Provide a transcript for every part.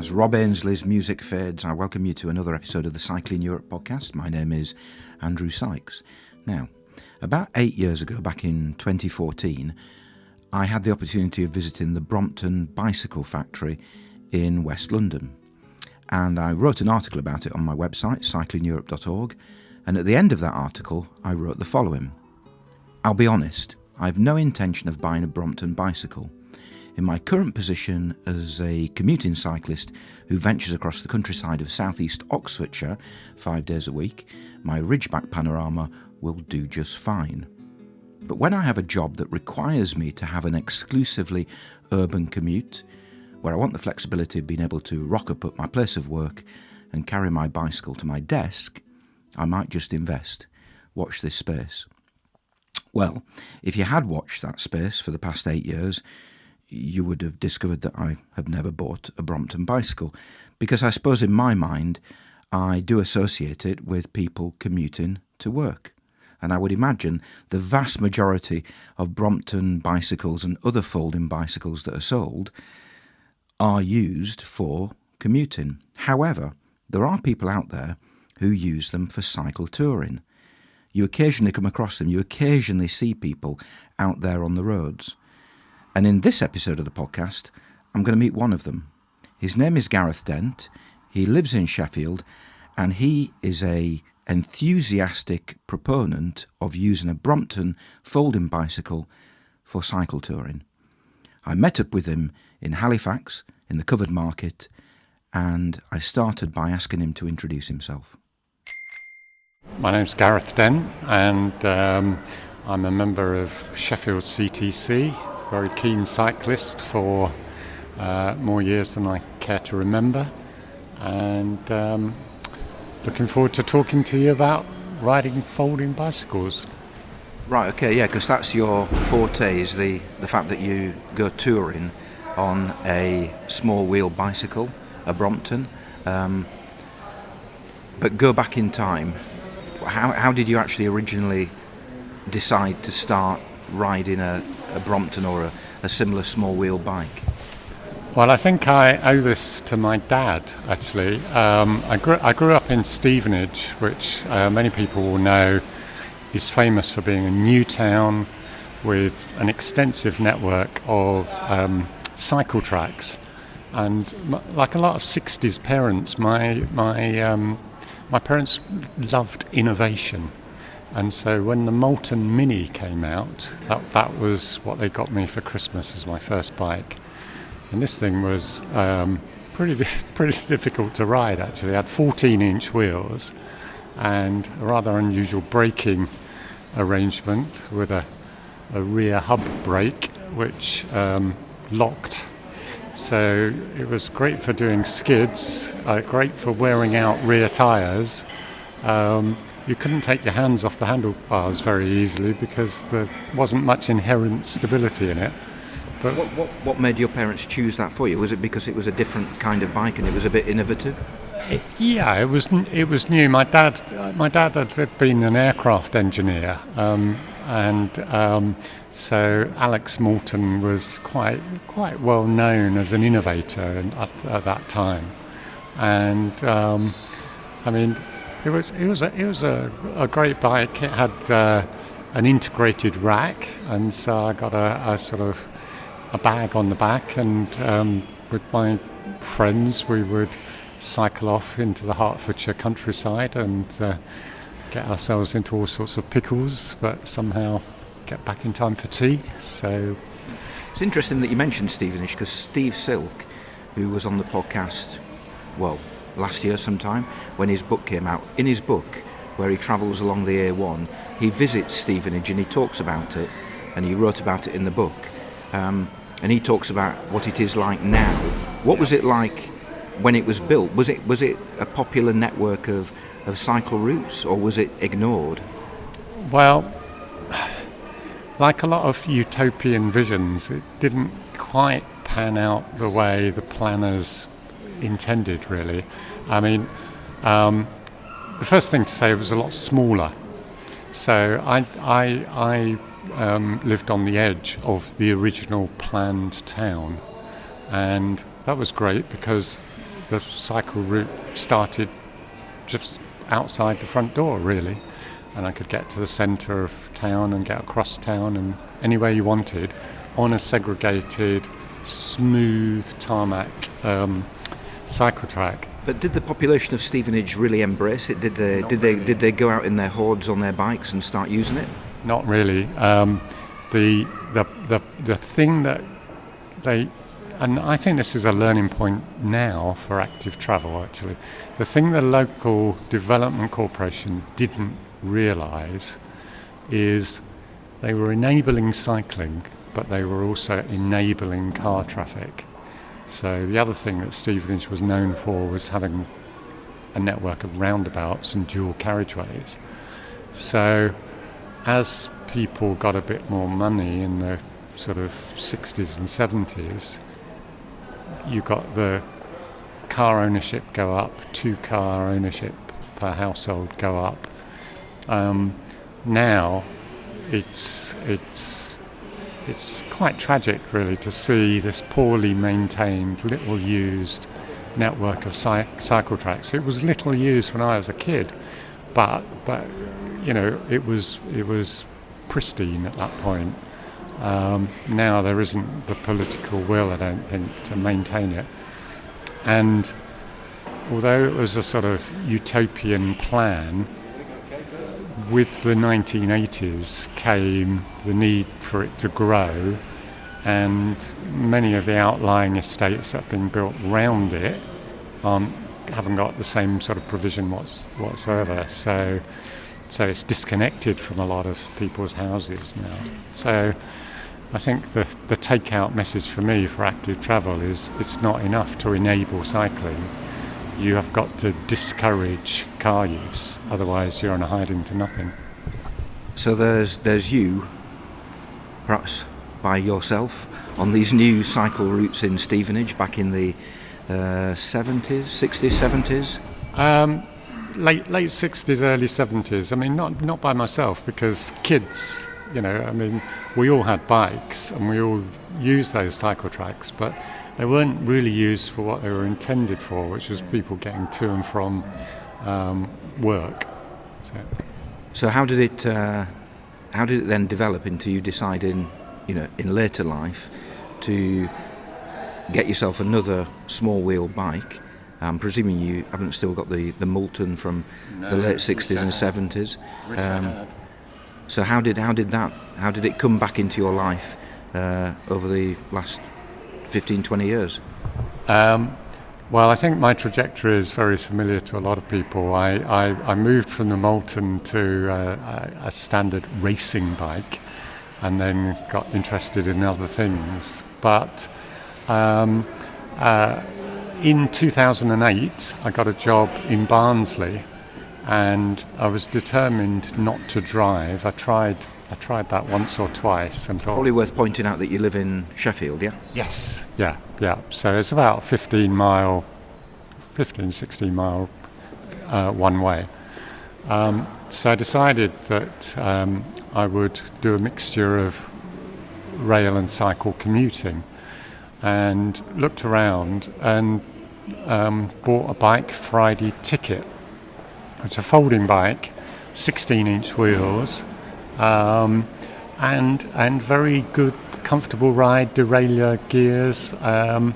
As Rob Ainsley's music fades, I welcome you to another episode of the Cycling Europe podcast. My name is Andrew Sykes. Now, about 8 years ago, back in 2014, I had the opportunity of visiting the Brompton bicycle factory in West London. And I wrote an article about it on my website, cyclingeurope.org, and at the end of that article, I wrote the following. I'll be honest, I've no intention of buying a Brompton bicycle. In my current position as a commuting cyclist who ventures across the countryside of southeast Oxfordshire 5 days a week, my Ridgeback Panorama will do just fine. But when I have a job that requires me to have an exclusively urban commute, where I want the flexibility of being able to rock up at my place of work and carry my bicycle to my desk, I might just invest. Watch this space. Well, if you had watched that space for the past 8 years, you would have discovered that I have never bought a Brompton bicycle, because I suppose in my mind I do associate it with people commuting to work. And I would imagine the vast majority of Brompton bicycles and other folding bicycles that are sold are used for commuting. However, there are people out there who use them for cycle touring. You occasionally come across them, you occasionally see people out there on the roads. And in this episode of the podcast, I'm going to meet one of them. His name is Gareth Dent. He lives in Sheffield, and he is an enthusiastic proponent of using a Brompton folding bicycle for cycle touring. I met up with him in Halifax, in the covered market, and I started by asking him to introduce himself. My name's Gareth Dent, and I'm a member of Sheffield CTC. Very keen cyclist for more years than I care to remember, and looking forward to talking to you about riding folding bicycles. Right, okay, yeah, because that's your forte, is the fact that you go touring on a small wheel bicycle, a Brompton. But go back in time, how did you actually originally decide to start riding a Brompton or a similar small wheel bike? Well, I think I owe this to my dad, actually. I grew up in Stevenage, which many people will know is famous for being a new town with an extensive network of cycle tracks. And like a lot of 60s parents, my parents loved innovation. And so when the Moulton Mini came out, that was what they got me for Christmas as my first bike. And this thing was pretty difficult to ride, actually. It had 14-inch wheels and a rather unusual braking arrangement with a rear hub brake which locked. So it was great for doing skids, great for wearing out rear tyres. You couldn't take your hands off the handlebars very easily because there wasn't much inherent stability in it. But what made your parents choose that for you? Was it because it was a different kind of bike and it was a bit innovative? Yeah, it was new. My dad had been an aircraft engineer, so Alex Moulton was quite well known as an innovator at that time, and I mean. It was a great bike. It had an integrated rack, and so I got a sort of a bag on the back, and with my friends we would cycle off into the Hertfordshire countryside and get ourselves into all sorts of pickles, but somehow get back in time for tea. So it's interesting that you mentioned Stevenage, because Steve Silk, who was on the podcast, last year sometime, when his book came out, in his book, where he travels along the A1, he visits Stevenage and he talks about it, and he wrote about it in the book. And he talks about what it is like now. What was it like when it was built? Was it a popular network of cycle routes, or was it ignored? Well, like a lot of utopian visions, it didn't quite pan out the way the planners intended, really. I mean, the first thing to say, it was a lot smaller. So I lived on the edge of the original planned town, and that was great because the cycle route started just outside the front door, really, and I could get to the centre of town and get across town and anywhere you wanted on a segregated, smooth tarmac cycle track. But did the population of Stevenage really embrace it? Did they go out in their hordes on their bikes and start using it? Not really. The thing that they, and I think this is a learning point now for active travel actually, the thing the local development corporation didn't realise is they were enabling cycling, but they were also enabling car traffic. So the other thing that Stevenage was known for was having a network of roundabouts and dual carriageways. So as people got a bit more money in the sort of 60s and 70s, you got the car ownership go up, 2-car ownership per household go up. Now it's quite tragic, really, to see this poorly maintained, little used network of cycle tracks. It was little used when I was a kid, but you know, it was pristine at that point. Now there isn't the political will, I don't think, to maintain it. And although it was a sort of utopian plan, with the 1980s came the need for it to grow, and many of the outlying estates that have been built round it haven't got the same sort of provision whatsoever. So it's disconnected from a lot of people's houses now. So I think the take-out message for me for active travel is it's not enough to enable cycling. You have got to discourage car use, otherwise you're on a hiding to nothing. So there's you, perhaps by yourself, on these new cycle routes in Stevenage back in the 70s, 60s, 70s? Late 60s, early 70s. I mean, not by myself, because kids, you know, I mean, we all had bikes and we all used those cycle tracks, but they weren't really used for what they were intended for, which was people getting to and from work. So how did it then develop into you deciding, you know, in later life, to get yourself another small wheel bike? I'm presuming you haven't still got the Moulton from the late 60s and 70s. So how did it come back into your life over the last 15-20 years? Well, I think my trajectory is very familiar to a lot of people. I moved from the Moulton to a standard racing bike, and then got interested in other things. But in 2008, I got a job in Barnsley, and I was determined not to drive. I tried that once or twice and thought... Probably worth pointing out that you live in Sheffield, yeah? Yes, yeah. So it's about 16 mile one way. So I decided that I would do a mixture of rail and cycle commuting, and looked around and bought a bike Friday Ticket. It's a folding bike, 16-inch wheels, and very good, comfortable ride, derailleur gears. I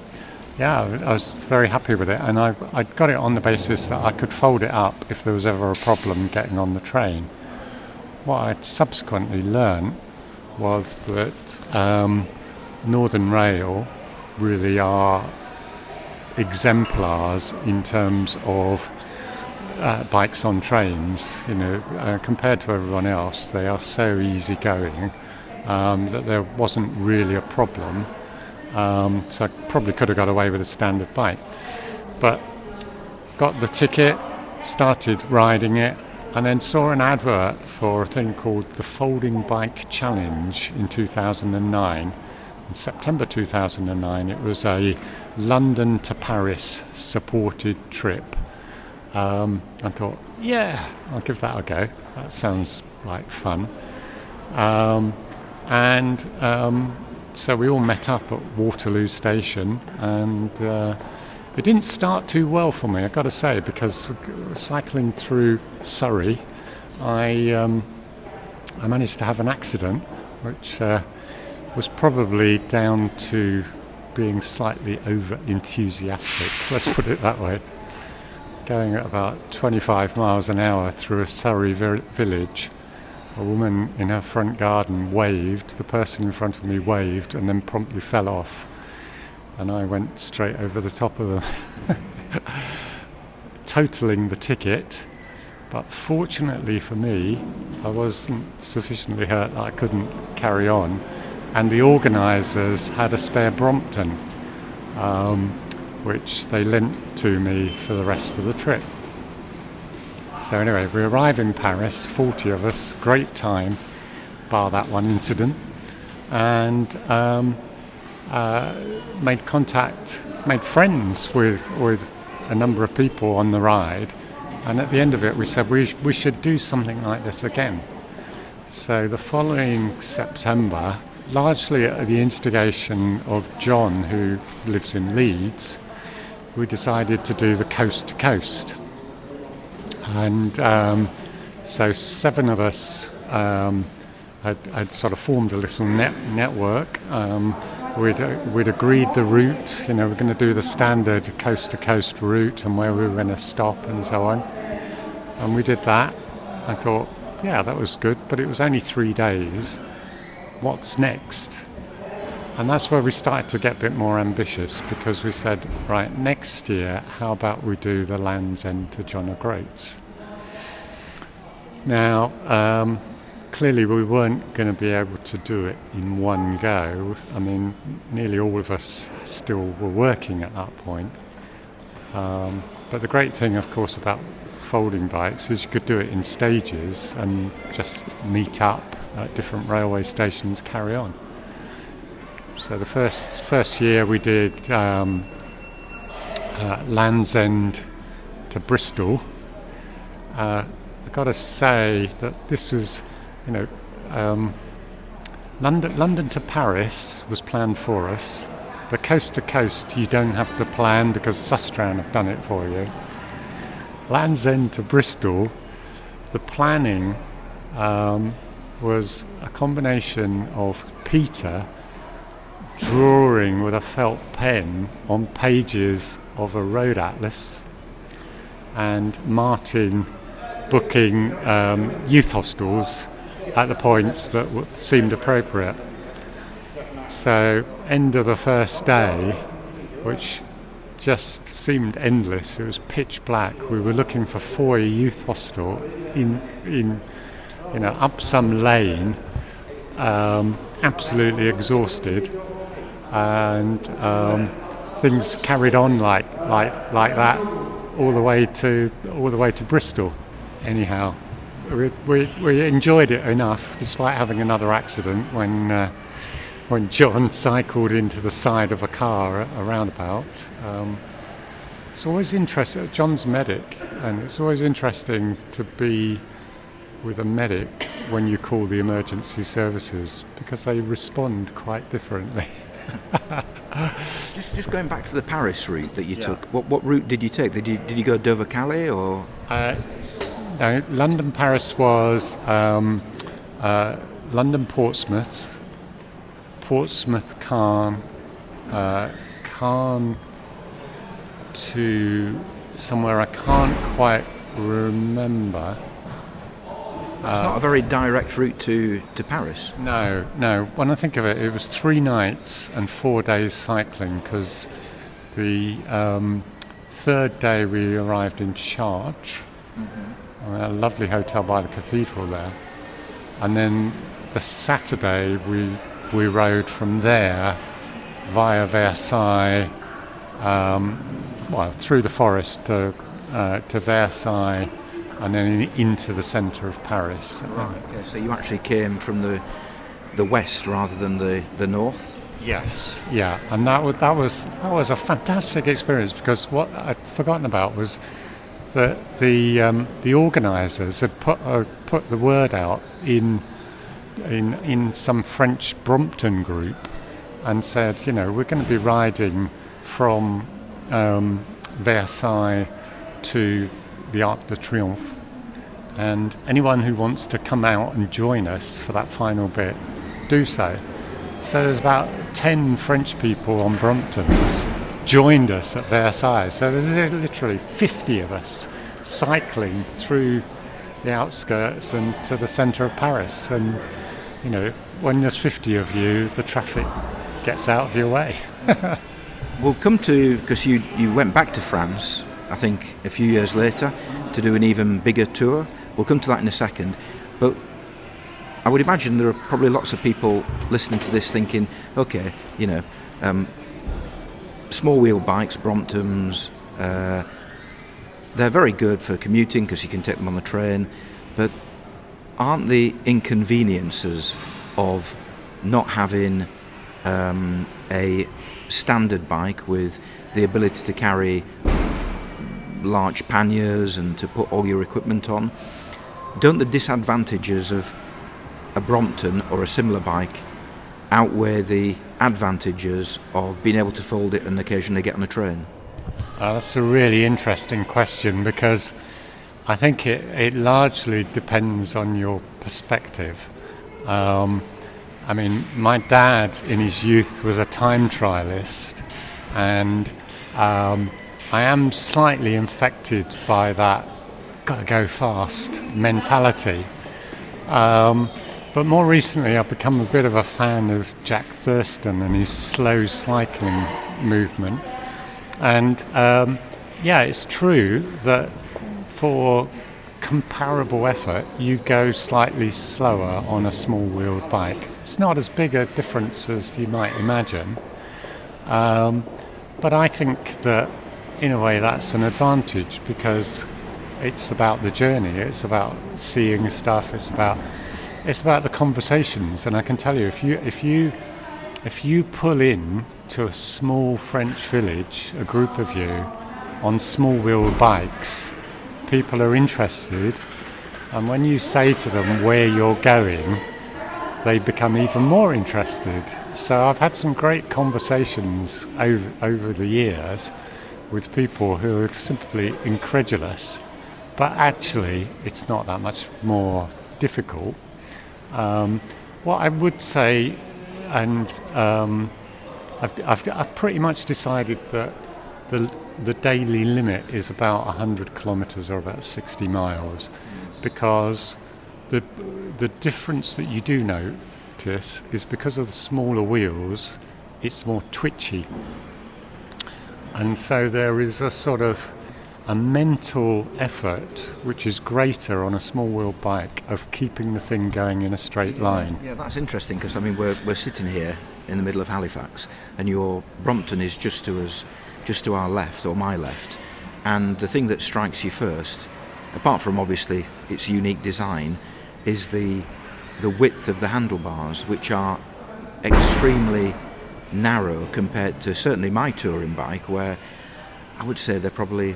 was very happy with it, and I got it on the basis that I could fold it up if there was ever a problem getting on the train. What I subsequently learned was that Northern Rail really are exemplars in terms of bikes on trains. You know, compared to everyone else, they are so easygoing that there wasn't really a problem. So I probably could have got away with a standard bike, but got the ticket, started riding it, and then saw an advert for a thing called the Folding Bike Challenge in 2009. In September 2009, it was a London to Paris supported trip. I thought, yeah, I'll give that a go. That sounds like fun. So we all met up at Waterloo Station, and It didn't start too well for me, I've got to say, because cycling through Surrey, I managed to have an accident, which was probably down to being slightly over-enthusiastic, let's put it that way. Going at about 25 miles an hour through a Surrey village, a woman in her front garden waved, the person in front of me waved, and then promptly fell off. And I went straight over the top of them, totalling the ticket. But fortunately for me, I wasn't sufficiently hurt that I couldn't carry on. And the organisers had a spare Brompton, which they lent to me for the rest of the trip. So anyway, we arrive in Paris, 40 of us, great time, bar that one incident. And made friends with a number of people on the ride, and at the end of it we said we should do something like this again. So the following September, largely at the instigation of John, who lives in Leeds, we decided to do the coast to coast. And so 7 of us had sort of formed a little network. We'd agreed the route, we're going to do the standard coast-to-coast route and where we were going to stop and so on. And we did that. I thought, yeah, that was good, but it was only 3 days. What's next? And that's where we started to get a bit more ambitious, because we said, right, next year, how about we do the Land's End to John O'Groats? Now, clearly we weren't going to be able to do it in one go. I mean, nearly all of us still were working at that point. But the great thing, of course, about folding bikes is you could do it in stages and just meet up at different railway stations, carry on. So the first year we did Land's End to Bristol. I've got to say that this was, London to Paris was planned for us. The coast to coast you don't have to plan because Sustran have done it for you. Land's End to Bristol, the planning was a combination of Peter drawing with a felt pen on pages of a road atlas and Martin booking youth hostels at the points that seemed appropriate. So, end of the first day, which just seemed endless, it was pitch black. We were looking for Foy Youth Hostel in up some lane, absolutely exhausted, and things carried on like that all the way to Bristol. Anyhow, we enjoyed it enough, despite having another accident when John cycled into the side of a car at a roundabout. It's always interesting. John's a medic, and it's always interesting to be with a medic when you call the emergency services, because they respond quite differently. Just going back to the Paris route that you took, what route did you take? Did you go Dover-Calais or? No, London-Paris was London-Portsmouth, Portsmouth-Caen, Caen to somewhere I can't quite remember. It's not a very direct route to Paris. No. When I think of it, it was 3 nights and 4 days cycling, because the third day we arrived in Chartres, a lovely hotel by the cathedral there, and then the Saturday we rode from there via Versailles, through the forest to Versailles, and then into the centre of Paris. Right. Okay. So you actually came from the west rather than the north. Yes. Yeah. And that was a fantastic experience, because what I'd forgotten about was that the organisers had put the word out in some French Brompton group and said, we're going to be riding from Versailles to the Arc de Triomphe. And anyone who wants to come out and join us for that final bit, do so. So there's about 10 French people on Bromptons joined us at Versailles. So there's literally 50 of us cycling through the outskirts and to the centre of Paris. And, you know, when there's 50 of you, the traffic gets out of your way. We'll come to, because you went back to France, I think, a few years later to do an even bigger tour. We'll come to that in a second. But I would imagine there are probably lots of people listening to this thinking, okay, you know, small wheel bikes, Bromptons, they're very good for commuting because you can take them on the train, but aren't the inconveniences of not having a standard bike with the ability to carry large panniers and to put all your equipment on, don't the disadvantages of a Brompton or a similar bike outweigh the advantages of being able to fold it and occasionally get on a train? That's a really interesting question, because I think it largely depends on your perspective. I mean, my dad in his youth was a time trialist, and I am slightly infected by that gotta go fast mentality. But more recently I've become a bit of a fan of Jack Thurston and his slow cycling movement. And yeah, it's true that for comparable effort you go slightly slower on a small-wheeled bike. It's not as big a difference as you might imagine, but I think that in a way that's an advantage, because it's about the journey, it's about seeing stuff, it's about the conversations. And I can tell you, if you pull in to a small French village, a group of you on small-wheeled bikes, people are interested, and when you say to them where you're going, they become even more interested. So I've had some great conversations over the years with people who are simply incredulous, but actually it's not that much more difficult. What I would say, and I've pretty much decided that the daily limit is about 100 kilometres or about 60 miles, because the difference that you do notice is because of the smaller wheels, it's more twitchy. And so there is a sort of a mental effort which is greater on a small wheel bike of keeping the thing going in a straight line. Yeah, that's interesting, because I mean we're sitting here in the middle of Halifax, and your Brompton is just to our left, or my left, and the thing that strikes you first, apart from obviously its unique design, is the width of the handlebars, which are extremely narrow compared to certainly my touring bike, where I would say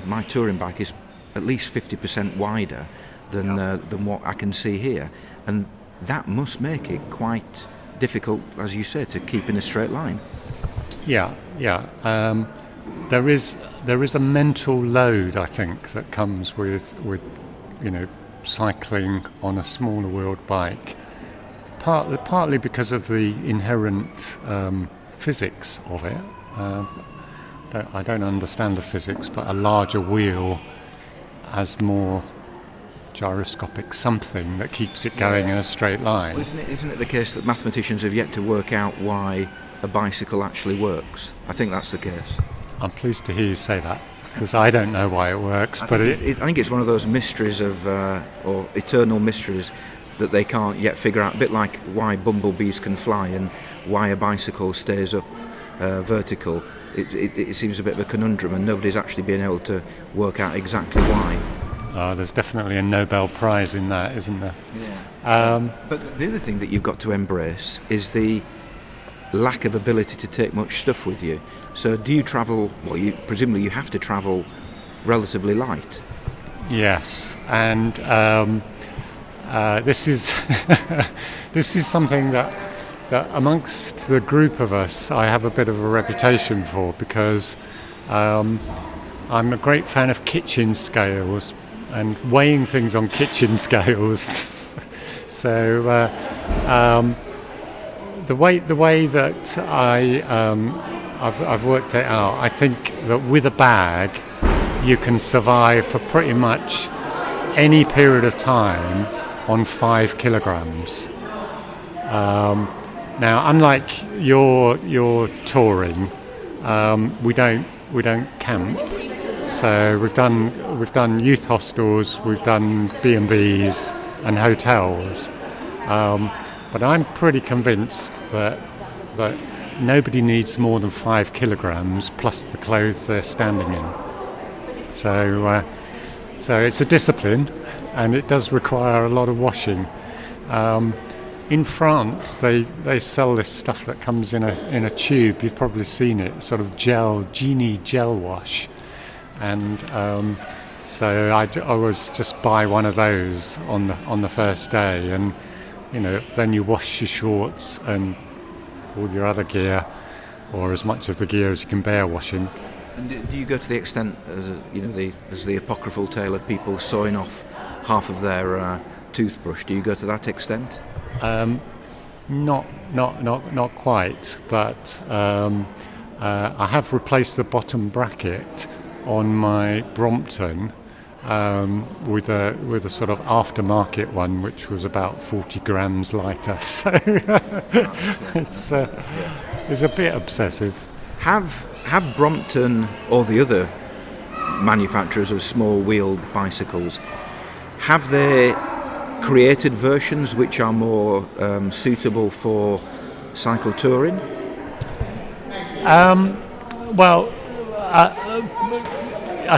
my touring bike is at least 50% wider than what I can see here, and that must make it quite difficult, as you say, to keep in a straight line. Yeah. There is a mental load, I think, that comes with cycling on a smaller wheeled bike, partly because of the inherent physics of it. I don't understand the physics, but a larger wheel has more gyroscopic something that keeps it going in a straight line. Well, isn't it the case that mathematicians have yet to work out why a bicycle actually works? I think that's the case. I'm pleased to hear you say that, because I don't know why it works. I think it's one of those mysteries or eternal mysteries that they can't yet figure out, a bit like why bumblebees can fly and why a bicycle stays up vertical. It seems a bit of a conundrum, and nobody's actually been able to work out exactly why. There's definitely a Nobel Prize in that, isn't there? Yeah. But the other thing that you've got to embrace is the lack of ability to take much stuff with you. So do you travel, presumably you have to travel relatively light? Yes, and this is this is something that amongst the group of us I have a bit of a reputation for, because I'm a great fan of kitchen scales and weighing things on kitchen scales. So the way that I've worked it out, I think that with a bag you can survive for pretty much any period of time on 5 kilograms. Now, unlike your touring, we don't camp. So we've done youth hostels, we've done B&Bs and hotels. But I'm pretty convinced that nobody needs more than 5 kilograms plus the clothes they're standing in. So it's a discipline, and it does require a lot of washing. In France, they sell this stuff that comes in a tube. You've probably seen it, sort of genie gel wash, and so I always just buy one of those on the first day, and then you wash your shorts and all your other gear, or as much of the gear as you can bear washing. And do you go to the extent, there's the apocryphal tale of people sawing off half of their toothbrush? Do you go to that extent? Not quite, but I have replaced the bottom bracket on my Brompton with a sort of aftermarket one, which was about 40 grams lighter. So it's a bit obsessive. Have Brompton or the other manufacturers of small-wheeled bicycles, have they created versions which are more suitable for cycle touring? I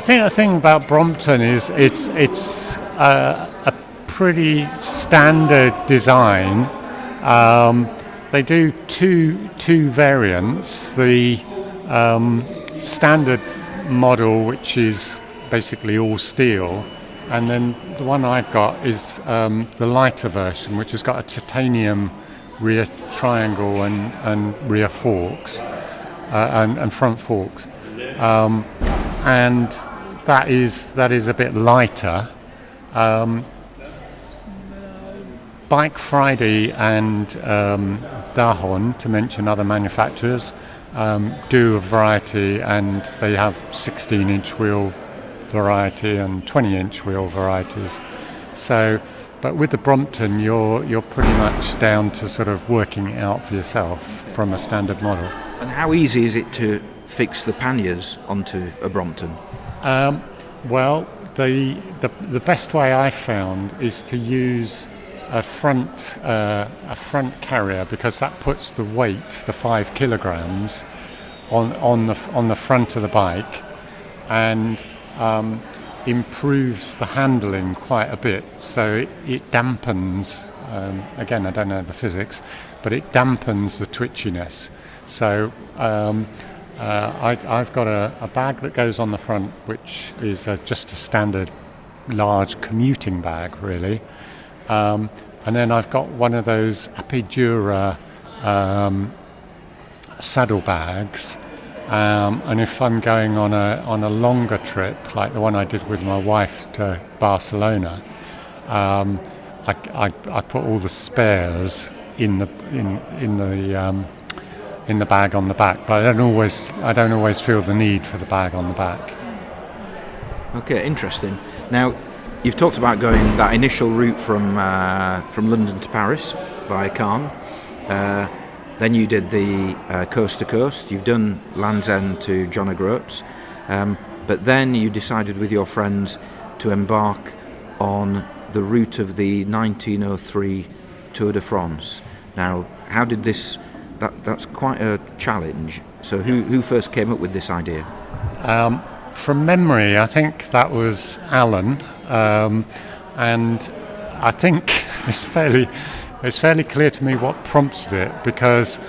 think the thing about Brompton is it's a pretty standard design. They do two variants. The standard model, which is basically all steel, and then the one I've got is the lighter version, which has got a titanium rear triangle and rear forks and front forks, and that is a bit lighter. Bike Friday and Dahon, to mention other manufacturers, do a variety, and they have 16-inch wheel variety and 20-inch wheel varieties. So, but with the Brompton, you're pretty much down to sort of working it out for yourself from a standard model. And how easy is it to fix the panniers onto a Brompton? Well, the best way I found is to use a front carrier, because that puts the weight, the 5 kilograms, on the front of the bike, and improves the handling quite a bit. So it dampens. Again, I don't know the physics, but it dampens the twitchiness. So I've got a bag that goes on the front, which is just a standard large commuting bag, really. And then I've got one of those Apidura saddle bags, and if I'm going on a longer trip, like the one I did with my wife to Barcelona, I put all the spares in the bag on the back, but I don't always feel the need for the bag on the back. Okay, interesting. Now, you've talked about going that initial route from London to Paris via Caen. Then you did the coast to coast. You've done Land's End to John O'Groats. But then you decided with your friends to embark on the route of the 1903 Tour de France. Now, how did this... That's quite a challenge. So who first came up with this idea? From memory, I think that was Alan. And I think it's fairly clear to me what prompted it, because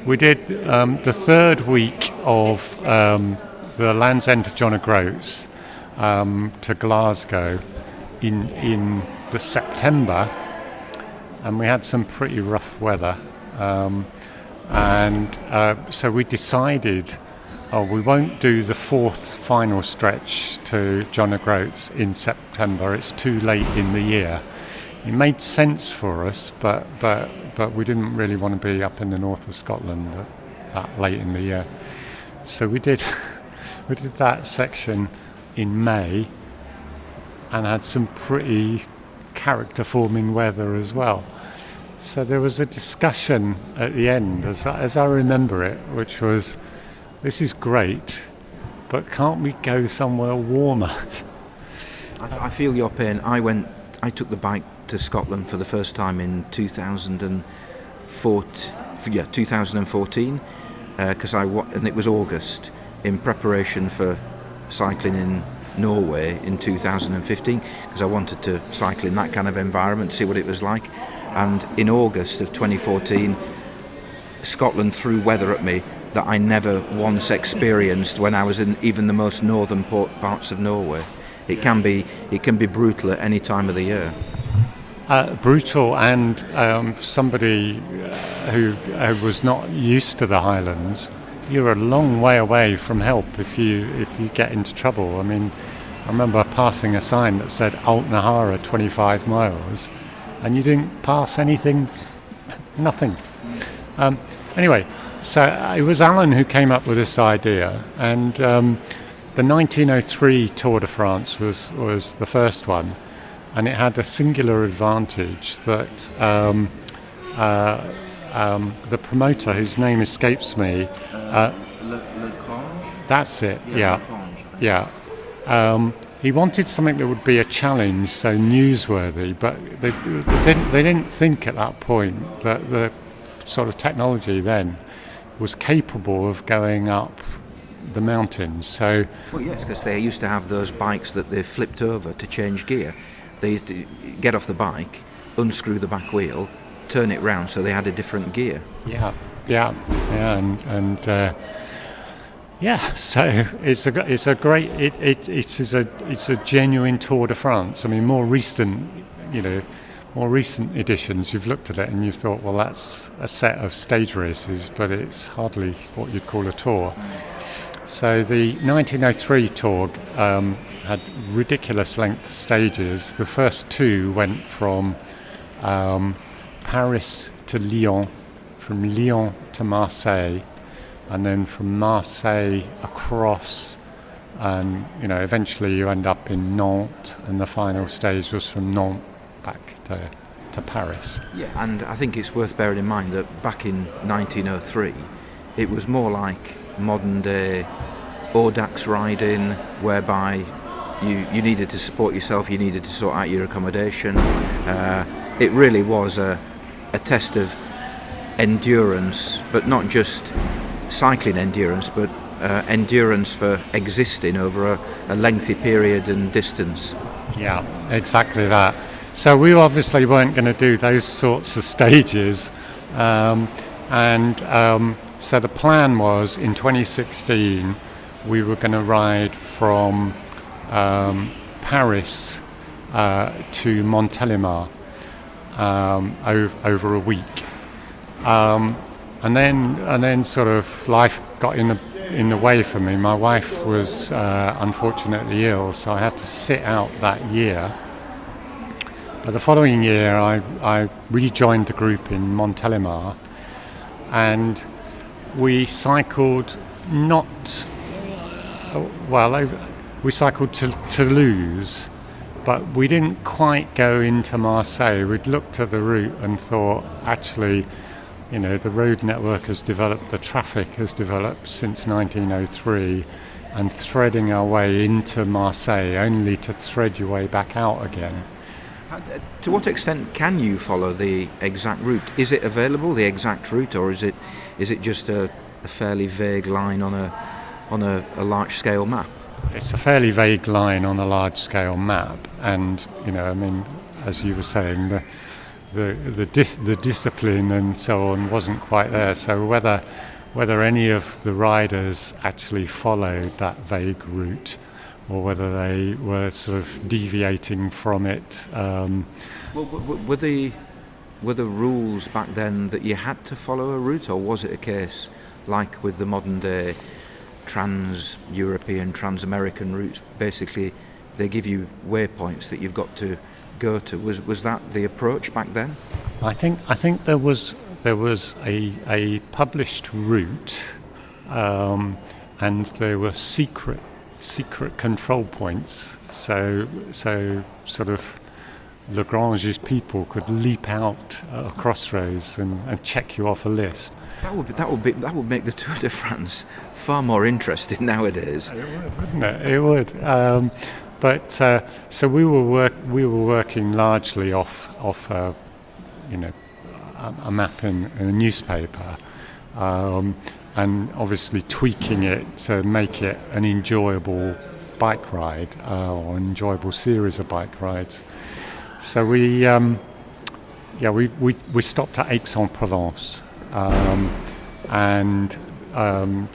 we did the third week of the Land's End to John O'Groats to Glasgow in the September, and we had some pretty rough weather, and so we decided oh, we won't do the fourth final stretch to John O'Groats in September. It's too late in the year. It made sense for us, but we didn't really want to be up in the north of Scotland that late in the year. So we did that section in May and had some pretty character-forming weather as well. So there was a discussion at the end, as I remember it, which was, this is great, but can't we go somewhere warmer? I feel your pain. I took the bike to Scotland for the first time in 2014, because and it was August, in preparation for cycling in Norway in 2015, because I wanted to cycle in that kind of environment, see what it was like. And in August of 2014, Scotland threw weather at me that I never once experienced when I was in even the most northern parts of Norway. It can be brutal at any time of the year. Brutal, and somebody who was not used to the Highlands, you're a long way away from help if you get into trouble. I mean, I remember passing a sign that said Altnahara 25 miles, and you didn't pass anything, nothing. Anyway, so it was Alan who came up with this idea, and the 1903 Tour de France was the first one, and it had a singular advantage that the promoter, whose name escapes me, that's it, yeah. He wanted something that would be a challenge, so newsworthy, but they didn't think at that point that the sort of technology then was capable of going up the mountains. So, well, yes, because they used to have those bikes that they flipped over to change gear. They used to get off the bike, unscrew the back wheel, turn it round, so they had a different gear. Yeah, so it's a genuine Tour de France. I mean, more recent editions, you've looked at it and you've thought, well, that's a set of stage races, but it's hardly what you'd call a tour. So the 1903 Tour had ridiculous length stages. The first two went from Paris to Lyon, from Lyon to Marseille, and then from Marseille across, and eventually you end up in Nantes, and the final stage was from Nantes back to Paris. Yeah, and I think it's worth bearing in mind that back in 1903, it was more like modern day Audax riding, whereby you needed to support yourself, you needed to sort out your accommodation. It really was a test of endurance, but not just cycling endurance, but endurance for existing over a lengthy period and distance. Yeah, exactly that. So we obviously weren't going to do those sorts of stages, so the plan was in 2016 we were going to ride from Paris to Montélimar over a week, and then sort of life got in the way for me. My wife was unfortunately ill, so I had to sit out that year. But the following year I rejoined the group in Montélimar, and we cycled we cycled to Toulouse, but we didn't quite go into Marseille. We'd looked at the route and thought, actually, the road network has developed, the traffic has developed since 1903, and threading our way into Marseille only to thread your way back out again. To what extent can you follow the exact route? Is it available, the exact route, or is it just a fairly vague line on a large-scale map? It's a fairly vague line on a large-scale map, and as you were saying, the discipline and so on wasn't quite there. So whether any of the riders actually followed that vague route, or whether they were sort of deviating from it. Were the rules back then that you had to follow a route, or was it a case like with the modern day trans-European, trans-American routes. Basically, they give you waypoints that you've got to go to. Was that the approach back then? I think there was a published route, and there were secret control points. So sort of Lagrange's people could leap out at a crossroads and check you off a list. That would make the Tour de France far more interesting nowadays. It would, wouldn't it? It would. So we were working largely off a map in a newspaper, and obviously tweaking it to make it an enjoyable bike ride, or an enjoyable series of bike rides. So we stopped at Aix-en-Provence,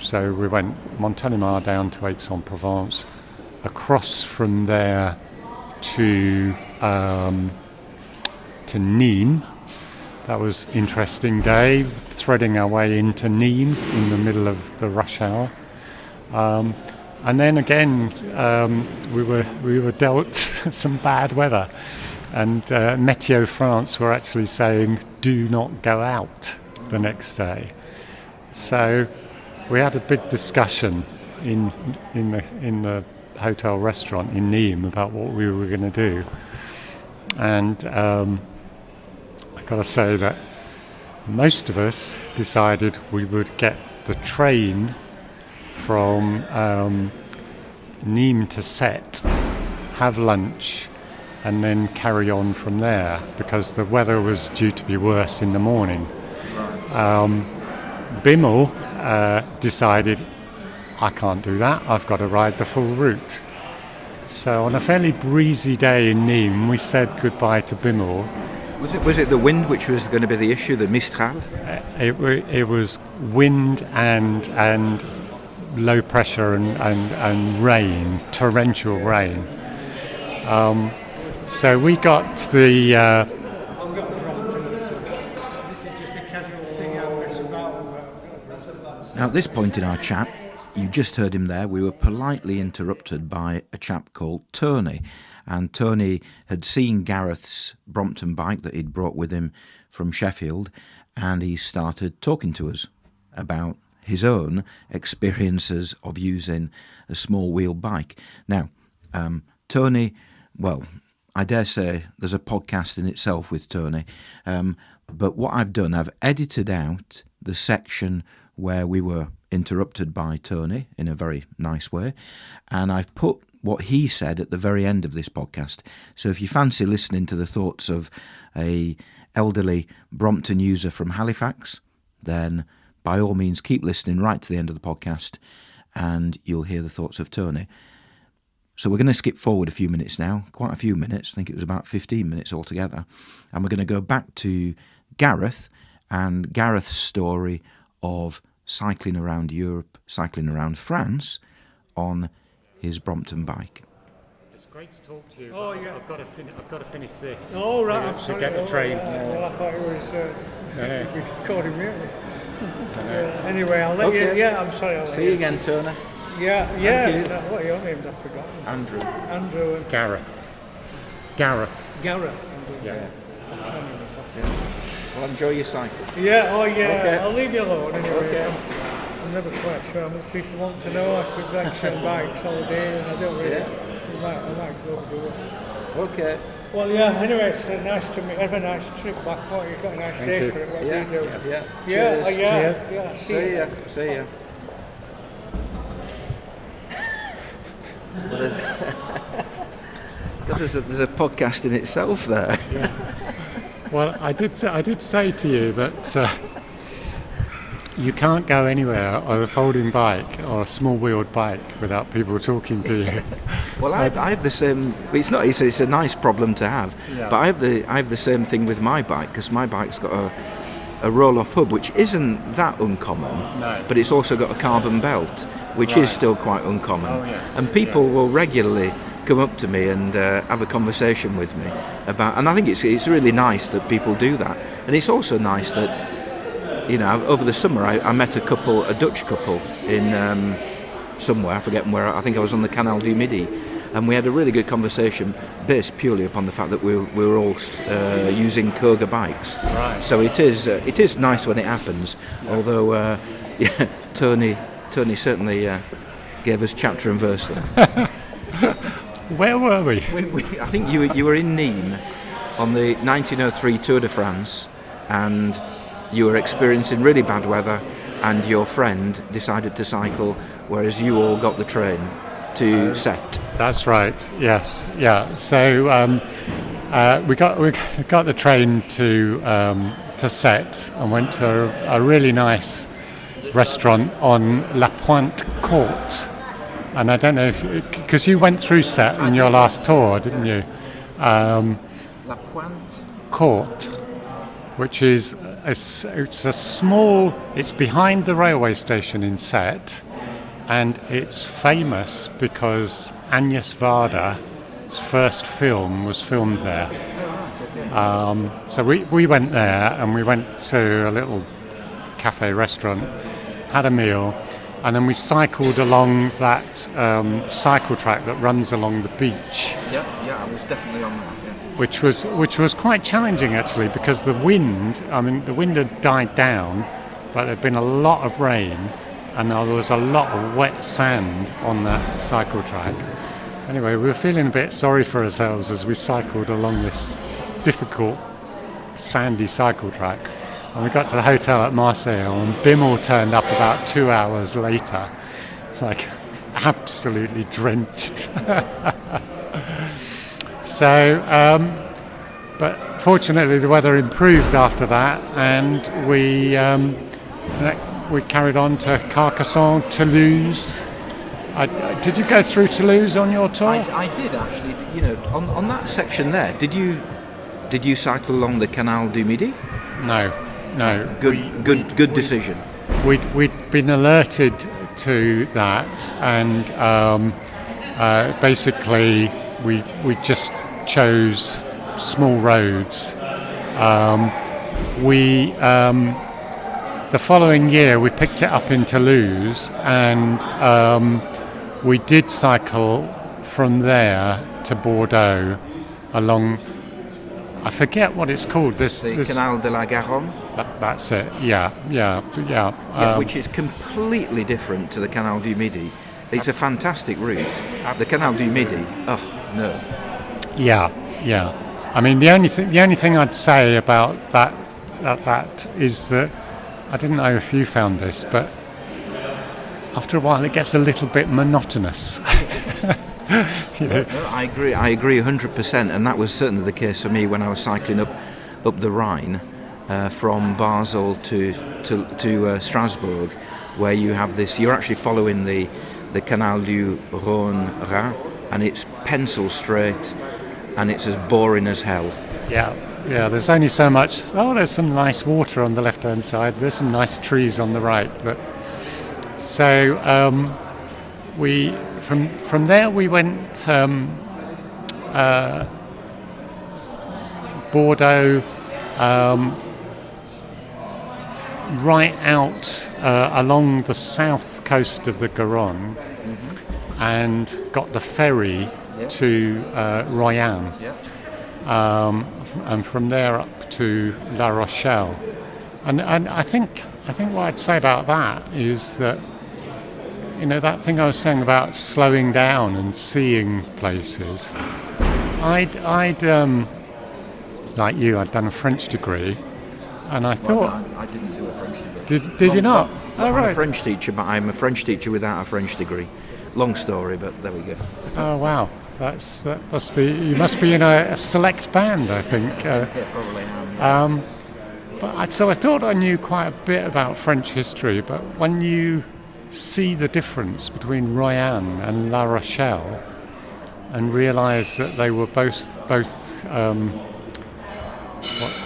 so we went Montélimar down to Aix-en-Provence, across from there to Nîmes. That was an interesting day, threading our way into Nîmes in the middle of the rush hour. And then again, we were dealt some bad weather, and Météo France were actually saying, "Do not go out the next day." So we had a big discussion in the hotel restaurant in Nîmes about what we were going to do, and I've got to say that most of us decided we would get the train from Nîmes to Sète, have lunch, and then carry on from there, because the weather was due to be worse in the morning. Bimmel decided, I can't do that, I've got to ride the full route. So on a fairly breezy day in Nîmes, we said goodbye to Bimmel. Was it the wind which was going to be the issue, the Mistral? It was wind and low pressure and rain, torrential rain. So we got the... Now, at this point in our chat, you just heard him there, we were politely interrupted by a chap called Tony. And Tony had seen Gareth's Brompton bike that he'd brought with him from Sheffield, and he started talking to us about his own experiences of using a small wheel bike. Now, Tony, well, I dare say there's a podcast in itself with Tony, but what I've done, I've edited out the section where we were interrupted by Tony in a very nice way, and I've put what he said at the very end of this podcast. So if you fancy listening to the thoughts of a elderly Brompton user from Halifax, then by all means keep listening right to the end of the podcast and you'll hear the thoughts of Tony. So we're going to skip forward a few minutes now, quite a few minutes. I think it was about 15 minutes altogether. And we're going to go back to Gareth and Gareth's story of cycling around Europe, cycling around France on his Brompton bike. It's great to talk to you. Oh yeah, I've got to finish this. Oh right, I'm sorry. To get the train. Well, I thought it was recording me. Anyway, I'll let you. Yeah, I'm sorry. See you again, Turner. Yeah. What are your names? I've forgotten. Andrew. And Gareth. Yeah. Well, enjoy your cycle. Yeah. Oh yeah. Okay. I'll leave you alone anyway. Okay. I'm never quite sure how much people want to know. I could lecture on bikes all day, and I don't really. I might go do it. Okay. Well, yeah. Anyway, it's nice to meet. Have a nice trip back home. You've got a nice day for it. What Yeah. do you do? Yeah. Yeah. See ya. Well, there's a podcast in itself there. Yeah. Well, I did say to you that you can't go anywhere on a folding bike or a small-wheeled bike without people talking to you. Well, I have the same. It's a nice problem to have, yeah. But I have the same thing with my bike, because my bike's got a roll-off hub, which isn't that uncommon. No. But it's also got a carbon belt, which is still quite uncommon. Oh, yes. And people will regularly come up to me and have a conversation with me about. And I think it's really nice that people do that. And it's also nice that, you know, over the summer I met a Dutch couple in somewhere. I forget where. I think I was on the Canal du Midi, and we had a really good conversation based purely upon the fact that we were all using Koga bikes. Right. So it is nice when it happens. Although, yeah, Tony certainly gave us chapter and verse there. Where were we? I think you were in Nîmes on the 1903 Tour de France, and you were experiencing really bad weather, and your friend decided to cycle, whereas you all got the train to Sète. That's right. Yes. Yeah. So we got the train to Sète and went to a really nice restaurant on La Pointe Courte. And I don't know if, because you went through Sète in your last tour, didn't you? La Pointe Courte, which is it's a small. It's behind the railway station in Sète, and it's famous because Agnes Varda's first film was filmed there. So we went there, and we went to a little cafe restaurant, had a meal. And then we cycled along that cycle track that runs along the beach. Yeah, I was definitely on that. Yeah. Which was quite challenging actually, because the wind had died down, but there'd been a lot of rain, and there was a lot of wet sand on that cycle track. Anyway, we were feeling a bit sorry for ourselves as we cycled along this difficult sandy cycle track. And we got to the hotel at Marseille, and Bimmel turned up about 2 hours later, like absolutely drenched. So, but fortunately the weather improved after that, and we carried on to Carcassonne, Toulouse. Did you go through Toulouse on your tour? I did actually. You know, on that section there, did you cycle along the Canal du Midi? No. Good decision. We'd been alerted to that, and basically we just chose small roads. The following year we picked it up in Toulouse, and we did cycle from there to Bordeaux along. I forget what it's called. This Canal de la Garonne. That's it. Yeah. Which is completely different to the Canal du Midi. It's a fantastic route. The Canal du Midi. Oh no. Yeah. I mean, the only thing I'd say about that is that I didn't know if you found this, but after a while it gets a little bit monotonous. You know? No, I agree 100%, and that was certainly the case for me when I was cycling up the Rhine from Basel to Strasbourg, where you have this. You're actually following the Canal du Rhône, and it's pencil straight, and it's as boring as hell. Yeah. There's only so much. Oh, there's some nice water on the left-hand side. There's some nice trees on the right. But so. We from there we went Bordeaux, right out along the south coast of the Garonne, and got the ferry to Royan, and from there up to La Rochelle. And I think what I'd say about that is that, you know, that thing I was saying about slowing down and seeing places. I'd like you, I'd done a French degree, and I thought... I didn't do a French degree. Did you not? Oh, right. I'm a French teacher, but I'm a French teacher without a French degree. Long story, but there we go. Oh, wow. You must be in a select band, I think. Yeah, probably am. Yeah. So I thought I knew quite a bit about French history, but when you see the difference between Royan and La Rochelle and realise that they were both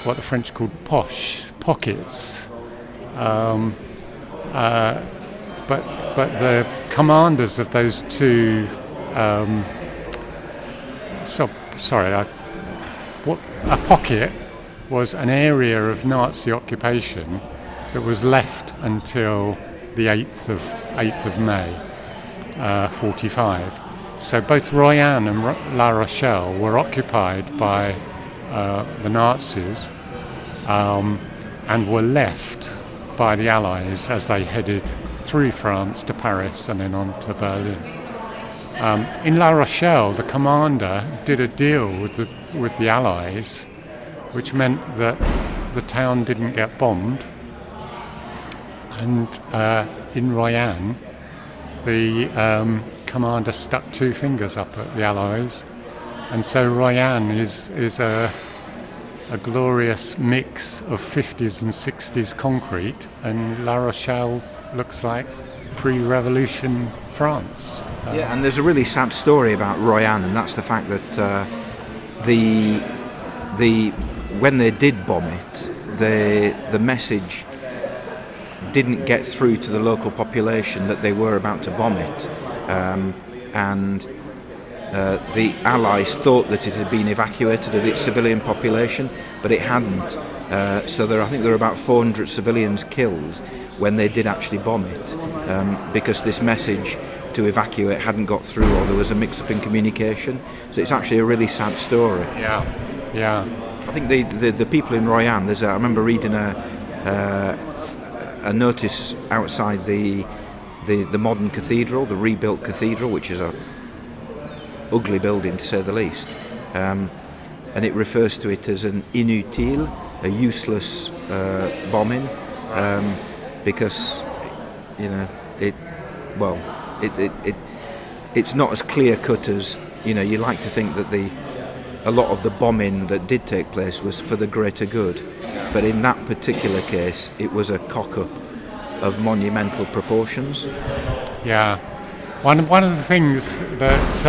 what the French called pockets, but the commanders of those two a pocket was an area of Nazi occupation that was left until the 8th of May, 45. So both Royan and La Rochelle were occupied by the Nazis and were left by the Allies as they headed through France to Paris and then on to Berlin. In La Rochelle, the commander did a deal with the Allies, which meant that the town didn't get bombed. And in Royan, the commander stuck two fingers up at the Allies, and so Royan is a glorious mix of 50s and 60s concrete, and La Rochelle looks like pre-revolution France. Yeah, and there's a really sad story about Royan, and that's the fact that when they did bomb it, the message didn't get through to the local population that they were about to bomb it, and the Allies thought that it had been evacuated of its civilian population, but it hadn't. So I think there were about 400 civilians killed when they did actually bomb it, because this message to evacuate hadn't got through, or there was a mix-up in communication. So it's actually a really sad story. Yeah. I think the people in Royan, I remember reading a notice outside the modern cathedral, the rebuilt cathedral, which is a ugly building to say the least, and it refers to it as an inutile, a useless bombing, because it's not as clear cut as you like to think that a lot of the bombing that did take place was for the greater good, but in that particular case it was a cock-up of monumental proportions. Yeah, one of the things that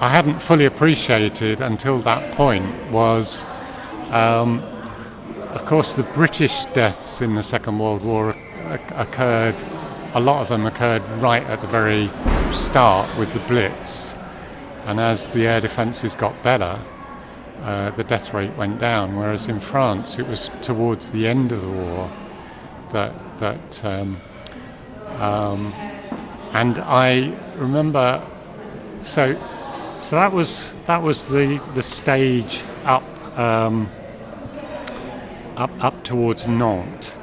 I hadn't fully appreciated until that point was, of course, the British deaths in the Second World War occurred. A lot of them occurred right at the very start with the Blitz, and as the air defences got better, the death rate went down. Whereas in France, it was towards the end of the war and I remember. So that was the stage up towards Nantes,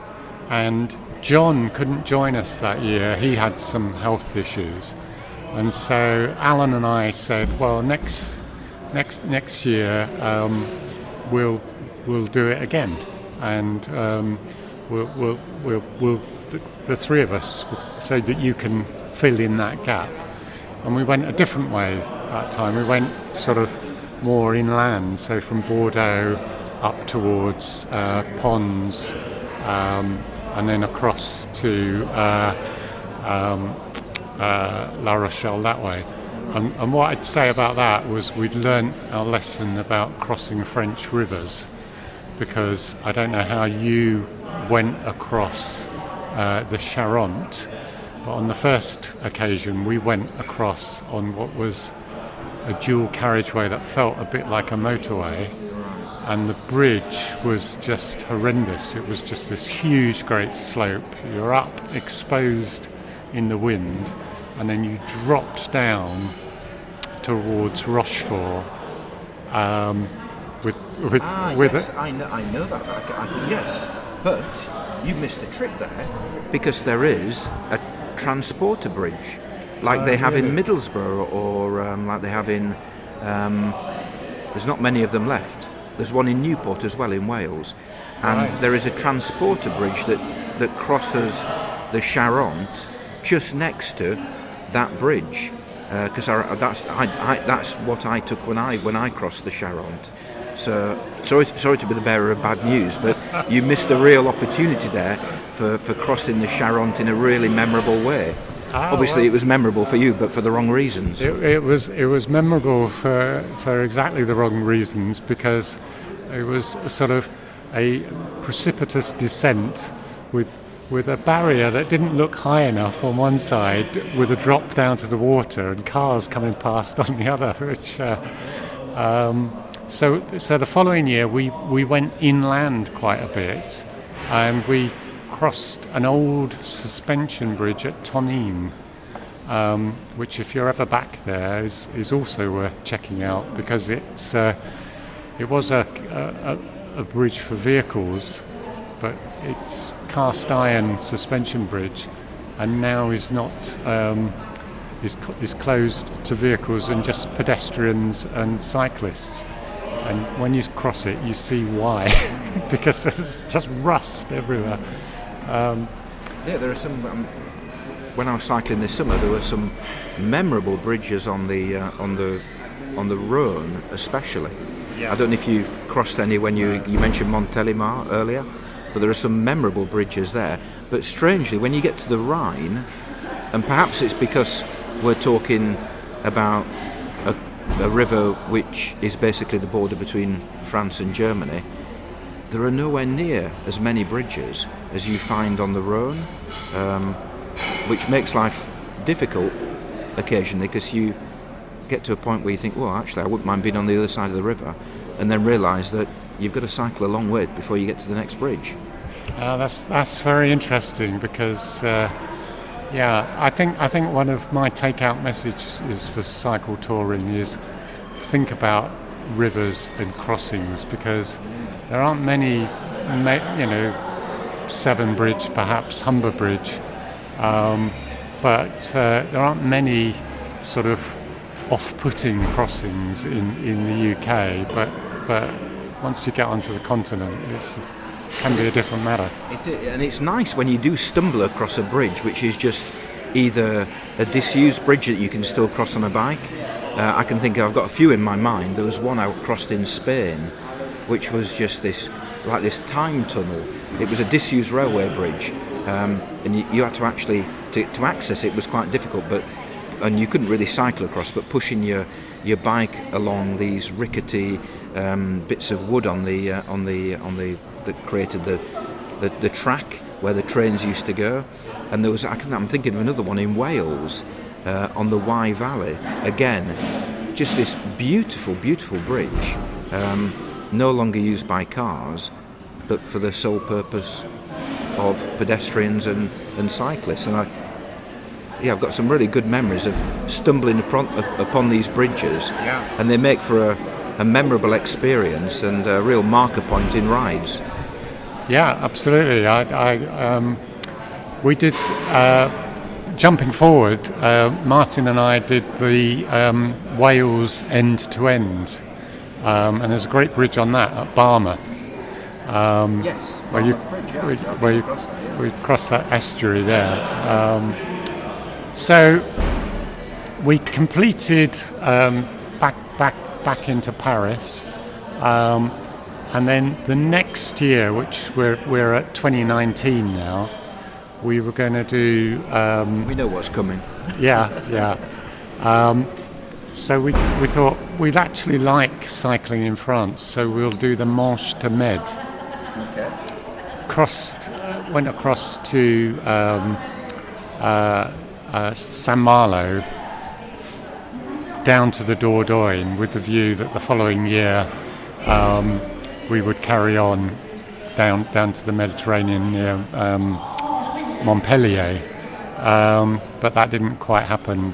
and John couldn't join us that year. He had some health issues, and so Alan and I said, well, next year we'll do it again, and we'll the three of us, so that you can fill in that gap. And we went a different way that time. We went sort of more inland, so from Bordeaux up towards Pons, and then across to La Rochelle that way. And what I'd say about that was we'd learnt our lesson about crossing French rivers, because I don't know how you went across the Charente, but on the first occasion we went across on what was a dual carriageway that felt a bit like a motorway, and the bridge was just horrendous. It was just this huge great slope. You're up exposed in the wind, and then you dropped down towards Rochefort with yes, I know that. Yes, but you missed the trick there, because there is a transporter bridge, like they have in Middlesbrough, or like they have in. There's not many of them left. There's one in Newport as well in Wales, and there is a transporter bridge that crosses the Charente just next to that bridge. Because that's what I took when I crossed the Charente. So sorry to be the bearer of bad news, but you missed a real opportunity there for crossing the Charente in a really memorable way. Obviously, it was memorable for you, but for the wrong reasons. It was memorable for exactly the wrong reasons, because it was sort of a precipitous descent with a barrier that didn't look high enough on one side, with a drop down to the water and cars coming past on the other. Which so the following year we went inland quite a bit, and we crossed an old suspension bridge at Tonnein, which if you're ever back there is also worth checking out, because it was a bridge for vehicles, but it's cast iron suspension bridge, and now is not is closed to vehicles and just pedestrians and cyclists. And when you cross it, you see why, because there's just rust everywhere. There are some. When I was cycling this summer, there were some memorable bridges on the Rhone, especially. Yeah. I don't know if you crossed any when you mentioned Montélimar earlier, but there are some memorable bridges there. But strangely, when you get to the Rhine, and perhaps it's because we're talking about a river which is basically the border between France and Germany, there are nowhere near as many bridges as you find on the Rhone, which makes life difficult occasionally, because you get to a point where you think, well, actually I wouldn't mind being on the other side of the river, and then realise that you've got to cycle a long way before you get to the next bridge. That's very interesting, because I think one of my take-out messages for cycle touring is think about rivers and crossings, because there aren't many, Severn Bridge, perhaps Humber Bridge, but there aren't many sort of off-putting crossings in the UK, but once you get onto the continent, it can be a different matter. And it's nice when you do stumble across a bridge which is just either a disused bridge that you can still cross on a bike. I can think I've got a few in my mind. There was one I crossed in Spain, which was just this time tunnel. It was a disused railway bridge, and you had to actually to access it was quite difficult, and you couldn't really cycle across, but pushing your bike along these rickety bits of wood on the that created the track where the trains used to go. And there was I'm thinking of another one in Wales, on the Wye Valley, again just this beautiful bridge, no longer used by cars, but for the sole purpose of pedestrians and cyclists. And I've got some really good memories of stumbling upon these bridges, and they make for a memorable experience and a real marker point in rides. Yeah, absolutely. We did, jumping forward, Martin and I did the Wales end-to-end, and there's a great bridge on that at Barmouth. Yes, we crossed that estuary there. So we completed back into Paris, and then the next year, which we're at 2019 now, we were going to do. We know what's coming. Yeah. So we thought we'd actually like cycling in France, so we'll do the Manche to Med. Okay. Went across to Saint-Malo, down to the Dordogne, with the view that the following year we would carry on down to the Mediterranean near Montpellier, but that didn't quite happen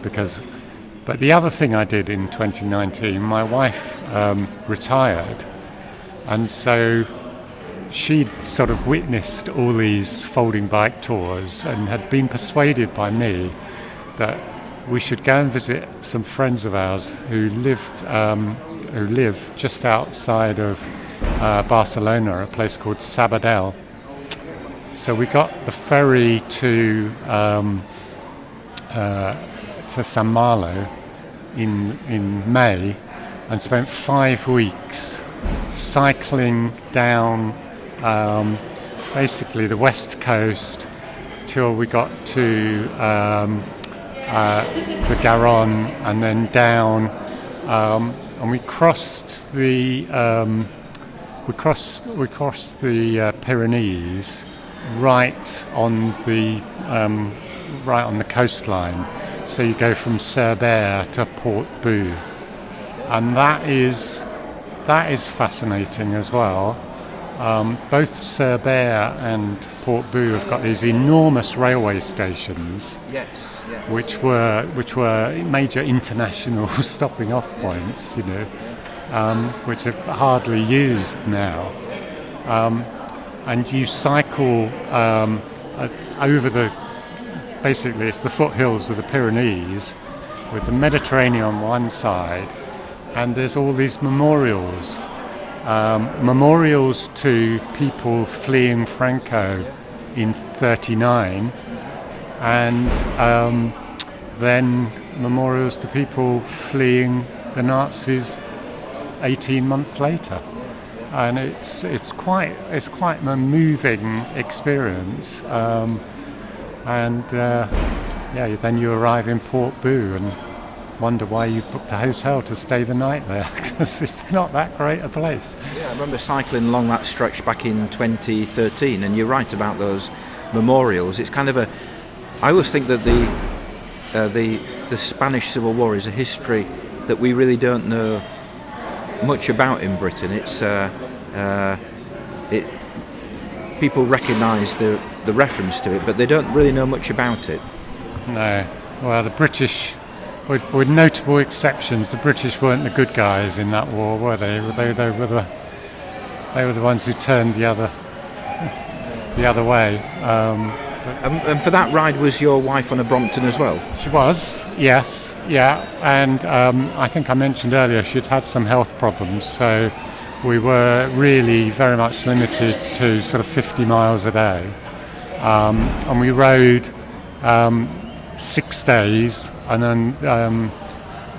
But the other thing I did in 2019, my wife retired, and so she'd sort of witnessed all these folding bike tours and had been persuaded by me that we should go and visit some friends of ours who live just outside of Barcelona, a place called Sabadell. So we got the ferry to Saint-Malo in May and spent 5 weeks cycling down basically the west coast till we got to the Garonne, and then down, and we crossed the Pyrenees right on the coastline. So you go from Cerbère to Port-Boo, and that is fascinating as well. Both Cerbère and Portbou have got these enormous railway stations, Yes. which were major international stopping off points, which are hardly used now. And you cycle over basically it's the foothills of the Pyrenees with the Mediterranean on one side, and there's all these memorials to people fleeing Franco in 1939, and then memorials to people fleeing the Nazis 18 months later. And it's quite a moving experience, then you arrive in Portbou and wonder why you booked a hotel to stay the night there, because it's not that great a place. Yeah, I remember cycling along that stretch back in 2013, and you're right about those memorials. It's kind of I always think that the Spanish Civil War is a history that we really don't know much about in Britain. It's people recognise the reference to it, but they don't really know much about it. No. Well, the British, with notable exceptions, the British weren't the good guys in that war, were they? They were the ones who turned the other way. And for that ride, was your wife on a Brompton as well? She was, yes, yeah. And I think I mentioned earlier she'd had some health problems, so we were really very much limited to sort of 50 miles a day. And we rode 6 days, and then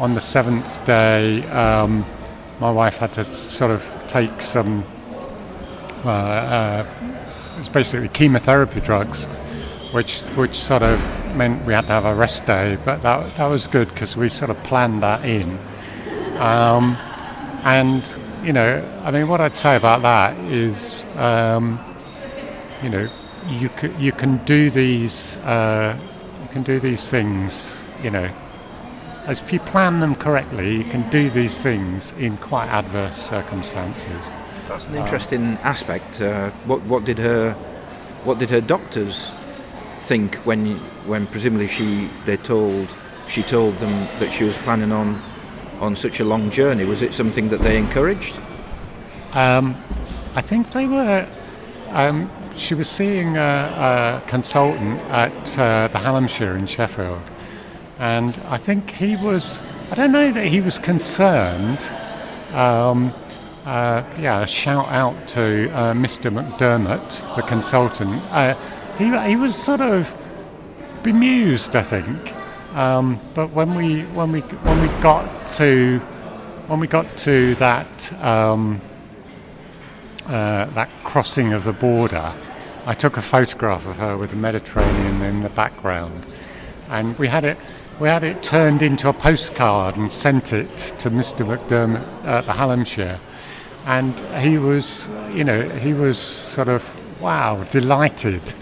on the 7th day, my wife had to sort of take some, it's basically chemotherapy drugs, which sort of meant we had to have a rest day, but that was good because we sort of planned that in. And what I'd say about that is, you can do these things, as if you plan them correctly, you can do these things in quite adverse circumstances. That's an interesting aspect. What did her doctors think when presumably she told them that she was planning on such a long journey? Was it something that they encouraged? I think they were. She was seeing a consultant at the Hallamshire in Sheffield, and I think he was. I don't know that he was concerned. Shout out to Mr. McDermott, the consultant. He was sort of bemused, I think. But when we got to that that crossing of the border, I took a photograph of her with the Mediterranean in the background, and we had it turned into a postcard and sent it to Mr. McDermott at the Hallamshire, and he was sort of delighted.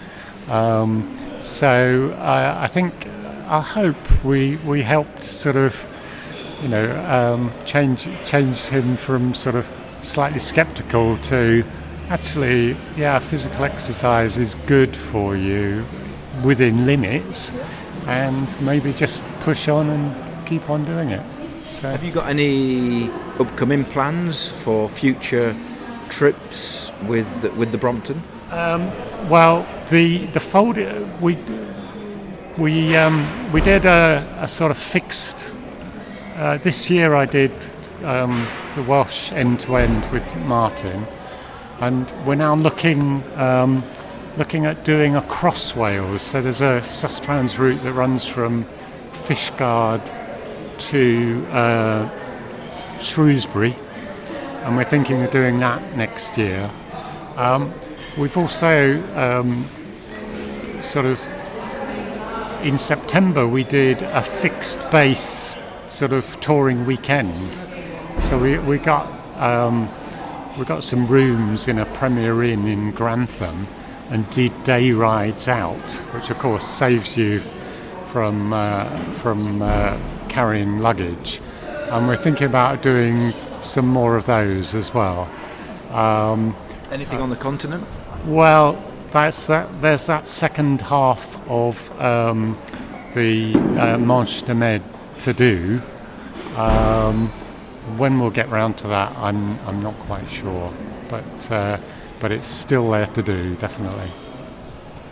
I hope we helped sort of change him from sort of slightly sceptical to actually, physical exercise is good for you within limits, and maybe just push on and keep on doing it. So, have you got any upcoming plans for future trips with the Brompton? Well, the folder we did a sort of fixed. This year I did the Welsh end to end with Martin, and we're now looking at doing a cross Wales. So there's a Sustrans route that runs from Fishguard to Shrewsbury, and we're thinking of doing that next year. We've also sort of in September we did a fixed base sort of touring weekend. So we got some rooms in a Premier Inn in Grantham and did day rides out, which of course saves you from carrying luggage. And we're thinking about doing some more of those as well. Anything on the continent? Well, there's that second half of the Manche de Med to do. When we'll get round to that, I'm not quite sure, but it's still there to do, definitely.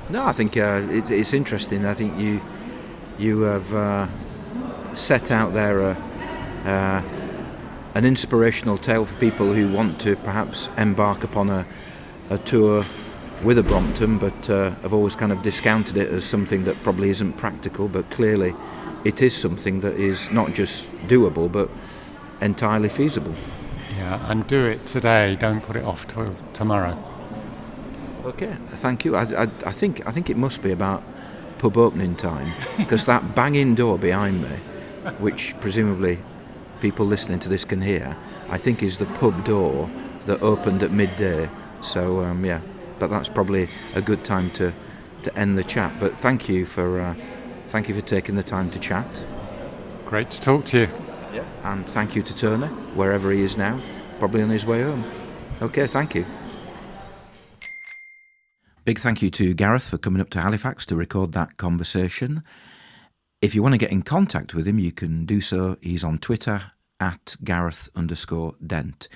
No, I think it's interesting. I think you have set out there an inspirational tale for people who want to perhaps embark upon a tour with a Brompton, but have always kind of discounted it as something that probably isn't practical, but clearly it is something that is not just doable, but entirely feasible. Yeah, and do it today, don't put it off till tomorrow. Okay, thank you. I think it must be about pub opening time, because that banging door behind me, which presumably people listening to this can hear, I think is the pub door that opened at midday. So yeah, but that's probably a good time to end the chat. But thank you for taking the time to chat. Great to talk to you. Yeah. And thank you to Turner, wherever he is now, probably on his way home. Okay, thank you. Big thank you to Gareth for coming up to Halifax to record that conversation. If you want to get in contact with him, you can do so. He's on Twitter at Gareth_Dent.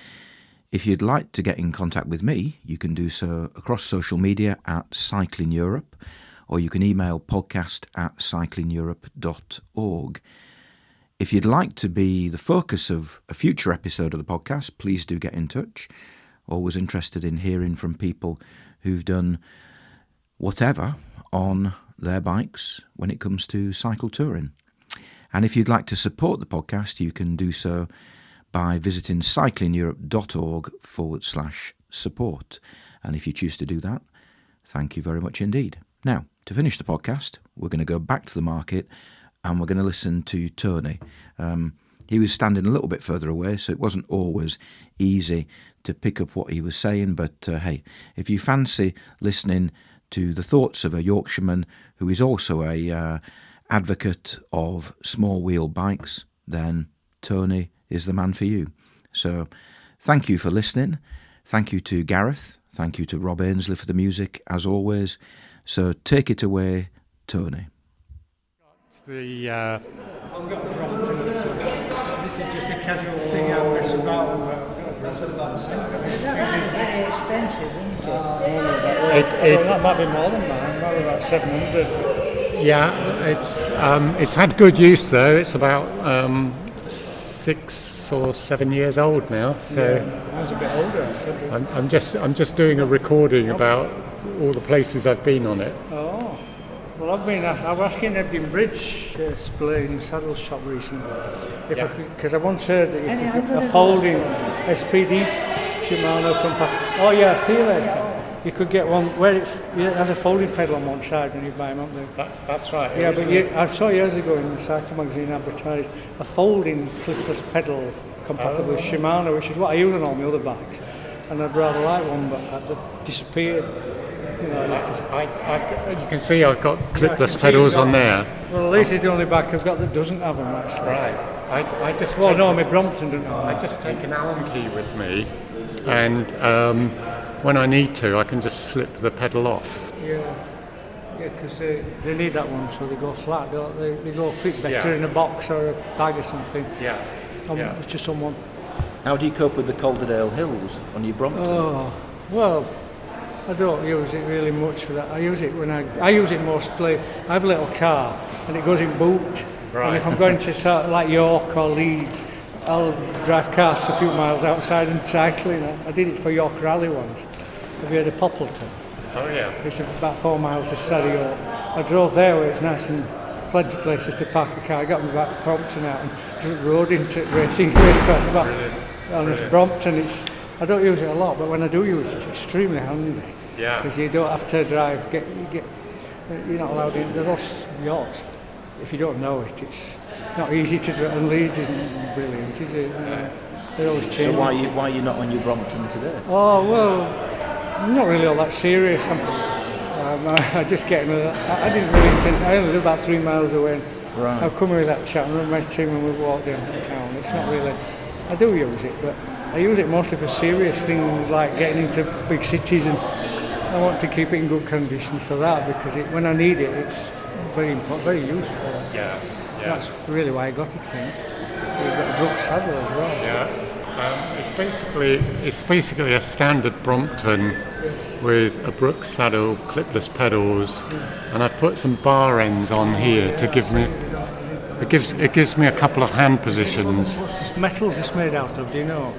If you'd like to get in contact with me, you can do so across social media at Cycling Europe, or you can email podcast@cyclingeurope.org. If you'd like to be the focus of a future episode of the podcast, please do get in touch. Always interested in hearing from people who've done whatever on their bikes when it comes to cycle touring. And if you'd like to support the podcast, you can do so by visiting cyclingeurope.org/support. And if you choose to do that, thank you very much indeed. Now, to finish the podcast, we're going to go back to the market and we're going to listen to Tony. He was standing a little bit further away, so it wasn't always easy to pick up what he was saying. But hey, if you fancy listening to the thoughts of a Yorkshireman who is also a advocate of small wheel bikes, then Tony is the man for you. So thank you for listening. Thank you to Gareth. Thank you to Rob Ainsley for the music, as always. So take it away, Tony. I've got the Brompton. This is just a casual thing I mess about with. That's very expensive, isn't it? That might be more than mine. Might be about 700. Yeah, it's had good use though. It's about 6 or 7 years old now. So mine's a bit older. Actually. I'm just doing a recording about all the places I've been on it. Oh. Well, I was asking Ebden Bridge display in saddle shop recently because I once heard that you could get a folding SPD Shimano compatible. Oh yeah, see you later. You could get one where it has a folding pedal on one side when you buy them, haven't they? That's right. Yeah, but I saw years ago in the cycle magazine advertised a folding clipless pedal compatible with Shimano, which is what I use on all my other bikes. And I'd rather like one, but they've disappeared. You can see I've got clipless pedals on there. Well, at least it's the only bike I've got that doesn't have them, actually. Right. My Brompton doesn't have them. I just take an Allen key with me, and when I need to, I can just slip the pedal off. Yeah, because they need that one so they go flat, don't they? They go fit better in a box or a bag or something. It's just someone. How do you cope with the Calderdale Hills on your Brompton? Oh, well, I don't use it really much for that. I use it I use it mostly. I have a little car and it goes in boot. Right. And if I'm going to sort of like York or Leeds, I'll drive cars a few miles outside and cycling. I did it for York Rally once. Have you heard of Poppleton? Oh yeah. It's about 4 miles to Surrey York. I drove there where it's nice and plenty of places to park the car. I got me back to Brompton out and just rode into racing racecraft about on this Brompton. I don't use it a lot, but when I do use it, it's extremely handy. Yeah. Because you don't have to drive. You're not allowed in. There's lots of Yorks. If you don't know it, it's not easy to drive. And Leeds isn't brilliant, is it? They're always changing. So why are you not on your Brompton today? Oh well, I'm not really all that serious. I just get. I didn't really intend. I only live about 3 miles away. Right. I've come with that chat and run my team and we've walked down to town. It's not really. I do use it, but I use it mostly for serious things like getting into big cities, and I want to keep it in good condition for that because when I need it, it's very important, very useful. Yeah. That's really why I got it. I think you've got a Brook saddle as well. Yeah. It's basically a standard Brompton with a Brook saddle, clipless pedals, and I've put some bar ends on here to give me. It gives me a couple of hand positions. What's this metal this made out of? Do you know?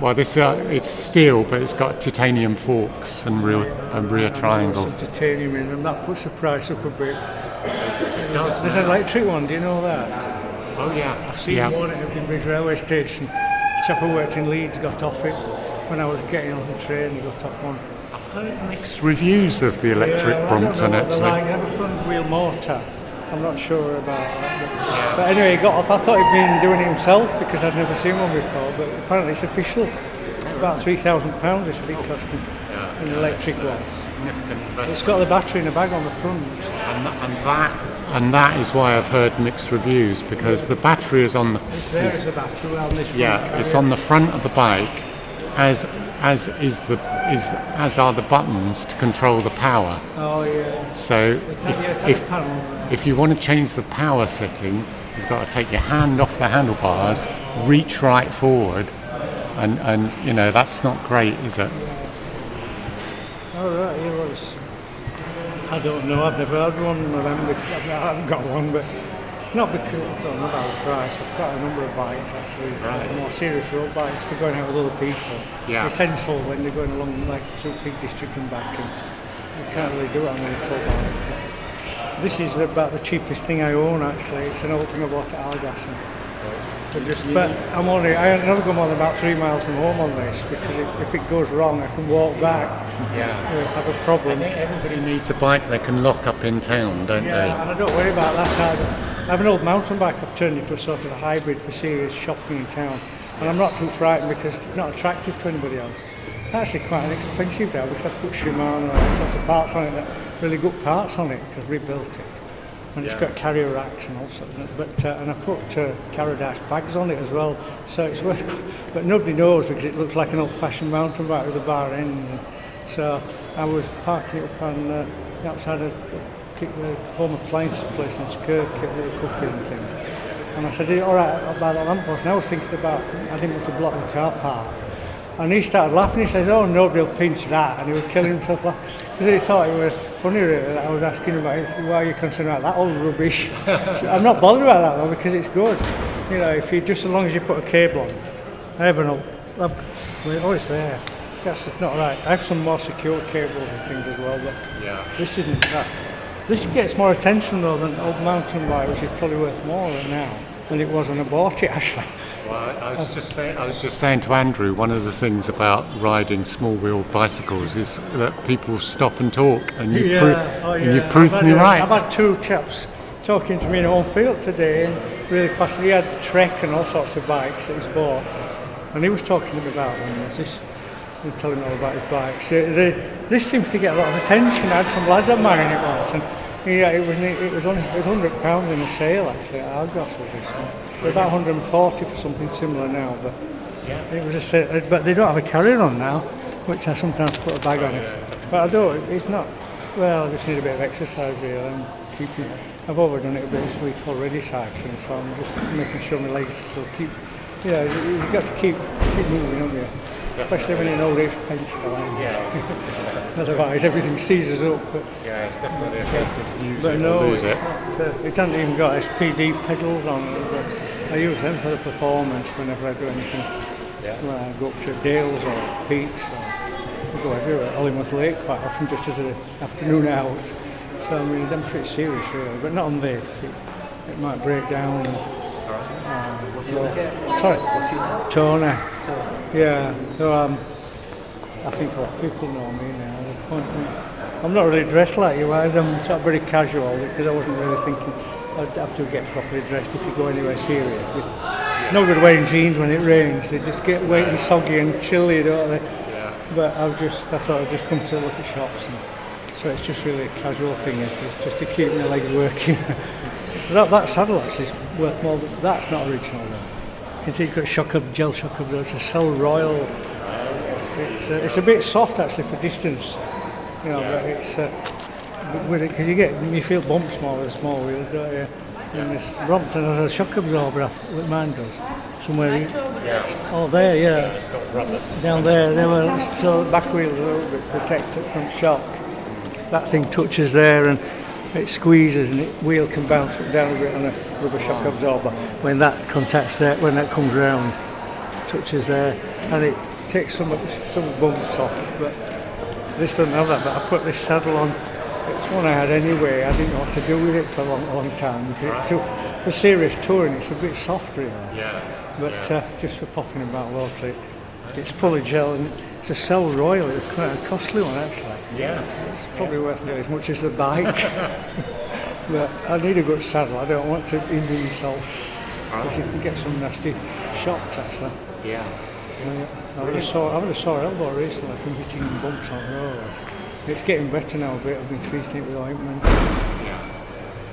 Well, this it's steel, but it's got titanium forks and rear triangle. Some titanium in them. That puts the price up a bit. There's an electric one. Do you know that? Oh yeah, I've seen one at the Bridge railway station. The chap who worked in Leeds got off it when I was getting on the train. He got off one. I've heard mixed reviews of the electric Brompton actually. Like, have a front wheel motor. I'm not sure about that. But anyway, he got off. I thought he'd been doing it himself because I'd never seen one before. But apparently it's official. About £3,000 this it cost him. An electric one. It's got the battery in a bag on the front. And that is why I've heard mixed reviews because the battery is on the. There's the battery on this. It's on the front of the bike, as are the buttons to control the power. Oh yeah. So if you want to change the power setting, you've got to take your hand off the handlebars, reach right forward, and you know that's not great, is it? All right, it was. I don't know. I've never had one of them. I haven't got one, but not because I don't know about the price. I've got a number of bikes actually. Right. More serious road bikes for going out with other people. Yeah. Essential when they're going along like through Peak District and back, and you can't really do it on a little bike. This is about the cheapest thing I own actually. It's an old thing I bought at Algasson. But I never go more than about 3 miles from home on this because if it goes wrong, I can walk back. Yeah. Have a problem. I think everybody needs a bike they can lock up in town, don't they? And I don't worry about that either. I have an old mountain bike I've turned into a sort of a hybrid for serious shopping in town, and I'm not too frightened because it's not attractive to anybody else. It's actually quite an expensive now because I put Shimano and all sorts of parts on it, really good parts on it because I rebuilt it. And it's got carrier racks and all sorts, and I put Caradash bags on it as well, so it's worth. But nobody knows because it looks like an old-fashioned mountain bike with a bar end. So I was parking it up on outside the home appliances place in Skirk, little cooking and things. And I said, all right, I'll buy that lamppost. And I was thinking about, I didn't want to block the car park. And he started laughing. He says, "Oh, nobody will pinch that," and he was killing himself laughing because he thought it was funny. Really, that I was asking him about it. Why are you concerned about that old rubbish? So I'm not bothered about that though because it's good. You know, if you just as long as you put a cable on. I have it's there. That's not right. I have some more secure cables and things as well, but this isn't that. This gets more attention though than old mountain bike, which is probably worth more now than it was when I bought it actually. Well, I was just saying to Andrew, one of the things about riding small-wheeled bicycles is that people stop and talk, and you've proved me right. I've had 2 chaps talking to me in home field today, and really fast. He had Trek and all sorts of bikes that he's bought, and he was talking to me about them. And telling me all about his bikes. This seems to get a lot of attention. I had some lads admiring it once, and it was only £100 in a sale actually at Argos was this one. They're about 140 for something similar now, but it was but they don't have a carrier on now, which I sometimes put a bag on it. But I don't. It's not. Well, I just need a bit of exercise really. I've overdone it a bit this week already cycling, so I'm just making sure my legs still keep. You've got to keep moving, haven't you? Especially when you're an old age pensioner. Otherwise, everything seizes up. But it's definitely a case of use it or lose it. It hasn't even got SPD pedals on it. But I use them for the performance whenever I do anything. When I go up to Dales or Peaks or I go everywhere. Hollymouth Lake quite often just as an afternoon out. So I mean, I'm pretty serious really, but not on this. It might break down. Sorry, Tony. Yeah, so I think a lot of people know me now. I'm not really dressed like you. I'm sort of very casual because I wasn't really thinking I'd have to get properly dressed if you go anywhere serious. No good wearing jeans when it rains. They just get wet and soggy and chilly, don't they? But I thought I'd just come to look at shops. So it's just really a casual thing. It's just to keep my legs working. That saddle actually is worth more than that's not original though. You can see it's got gel shock absorbers. It's a Cell Royal. It's a bit soft actually for distance, but it's with it because you feel bumps more with the small wheels, don't you? And this Brompton has a shock absorber, like mine does. Somewhere in, oh there, yeah. It's got rubbers. Down there, so back wheels are a little bit protected from shock. That thing touches there and it squeezes and the wheel can bounce up down a bit on a rubber shock absorber. When that contacts there, when that comes round, touches there, and it takes some bumps off. But this doesn't have that. But I put this saddle on. It's one I had anyway. I didn't know what to do with it for a long time because for serious touring, it's a bit soft really. Yeah. But just for popping about locally, it's full of gel and it's a Cell Royal. It's quite a costly one actually. Yeah. It's probably worth nearly as much as the bike. But I need a good saddle. I don't want to injure myself because you can get some nasty shocks actually. Yeah. I've had a sore elbow recently from hitting bumps on the road. It's getting better now a bit. I've been treating it with ointment. Yeah.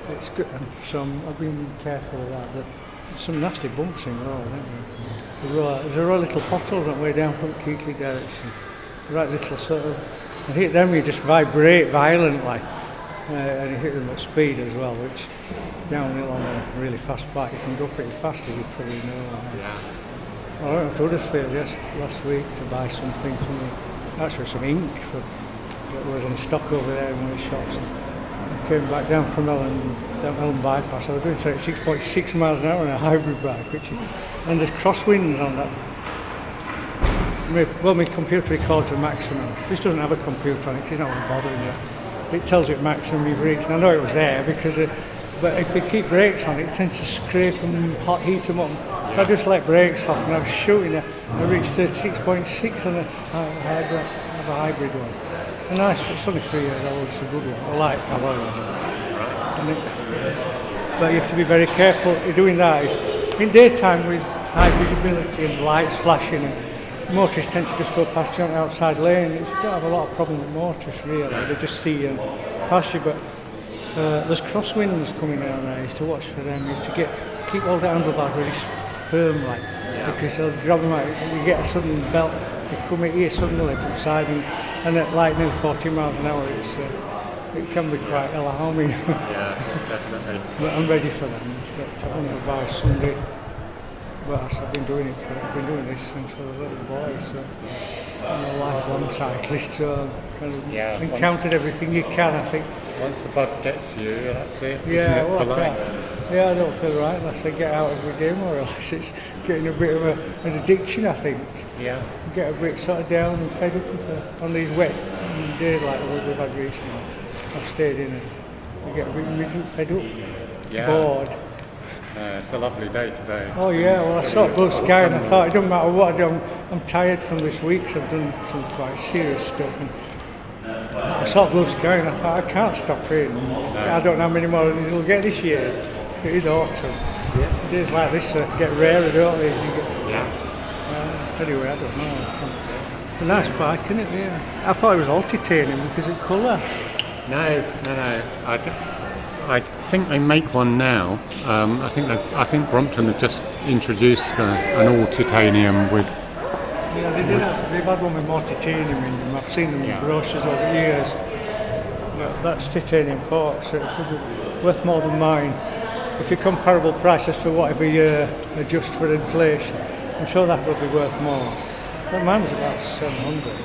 It's good, so I've been careful of that. But there's some nasty bumps in the road, isn't there? There's a row of little potholes that way down from Keighley direction. Right little sort of. And hit them, you just vibrate violently, and you hit them at speed as well, which downhill on a really fast bike you can go pretty fast, as you probably know. Yeah. I went to Huddersfield just last week to buy something from actually some ink that was in stock over there in one of the shops. And I came back down from Elm bypass. I was doing 6.6 miles an hour on a hybrid bike, and there's crosswinds on that. My computer records a maximum. This doesn't have a computer on it, 'cause it's not really bothering you. It tells you maximum you've reached. And I know it was there because, but if you keep brakes on, it tends to scrape and heat them up. I just let brakes off and I was shooting it. I reached 36.6 on a hybrid one. A nice, it's only 3 years old, it's a good one. I like one. But you have to be very careful. You're doing that. In daytime with high visibility and lights flashing, and motorists tend to just go past you on the outside lane. You don't have a lot of problem with motorists really. They just see you and pass you. But there's crosswinds coming down there. You have to watch for them. You have to keep all the handlebars really firm, because they'll grab them out. You get a sudden belt. You come in here suddenly from the side, and at lightning 40 miles an hour, it can be quite alarming. Yeah, definitely. But I'm ready for them. But I want to advise Sunday. Well, I've been doing this since I was a little boy, so I'm a lifelong cyclist, so I've encountered everything you can, I think. Once the bug gets you, that's it, Yeah, isn't it, well, for life? I don't feel right unless I get out every day more or less. It's getting a bit of an addiction, I think. Yeah. You get a bit sort of down and fed up with on these wet days like we've had recently. I've stayed in and you get a bit fed up, bored. It's a lovely day today. Oh yeah, well I saw blue sky and I thought it doesn't matter what I do, I'm tired from this week because I've done some quite serious stuff. And I saw blue sky and I thought I can't stop in. I don't know how many more of these we'll get this year. It is autumn. Yeah. Days like this get rarer, don't they? Anyway, I don't know. It's a nice bike, isn't it? Yeah. I thought it was all titanium because of colour. No. I think they make one now. I think Brompton have just introduced an all titanium with. Yeah, they did. They've had one with more titanium in them. I've seen them in brochures over the years. That's titanium fork, so it could be worth more than mine. If you comparable prices for whatever you adjust for inflation, I'm sure that would be worth more. But mine was about 700.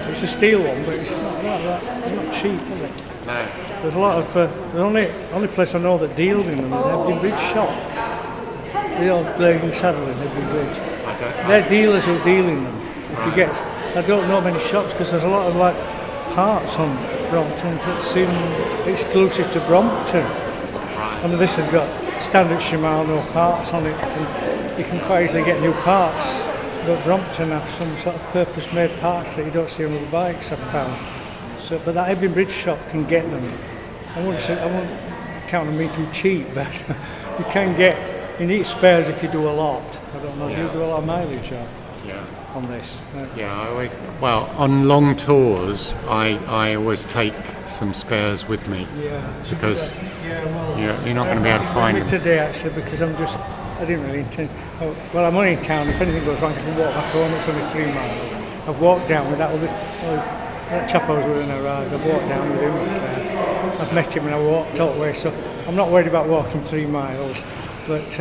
So it's a steel one, but it's not cheap, is it? No. There's a lot of the only place I know that deals in them is Hebden Bridge shop. The old blazing saddle in Hebden Bridge. They're dealers who deal in them. If you get, I don't know many shops because there's a lot of parts on Brompton that seem exclusive to Brompton. And this has got standard Shimano parts on it, and you can quite easily get new parts. But Brompton have some sort of purpose-made parts that you don't see on other bikes, I've found. So, but that Hebden Bridge shop can get them. I won't count on me too cheap, but you can get. You need spares if you do a lot. I don't know. Do you do a lot of mileage on this? On long tours, I always take some spares with me. Yeah. Because you're not going to be able to find them today actually because I'm just I didn't really intend. Oh, well, I'm only in town. If anything goes wrong, I can walk back home. It's only 3 miles. I've walked down with that other that chap I was with in a ride. I've walked down with him. I've met him and I walked all the way. So I'm not worried about walking 3 miles. But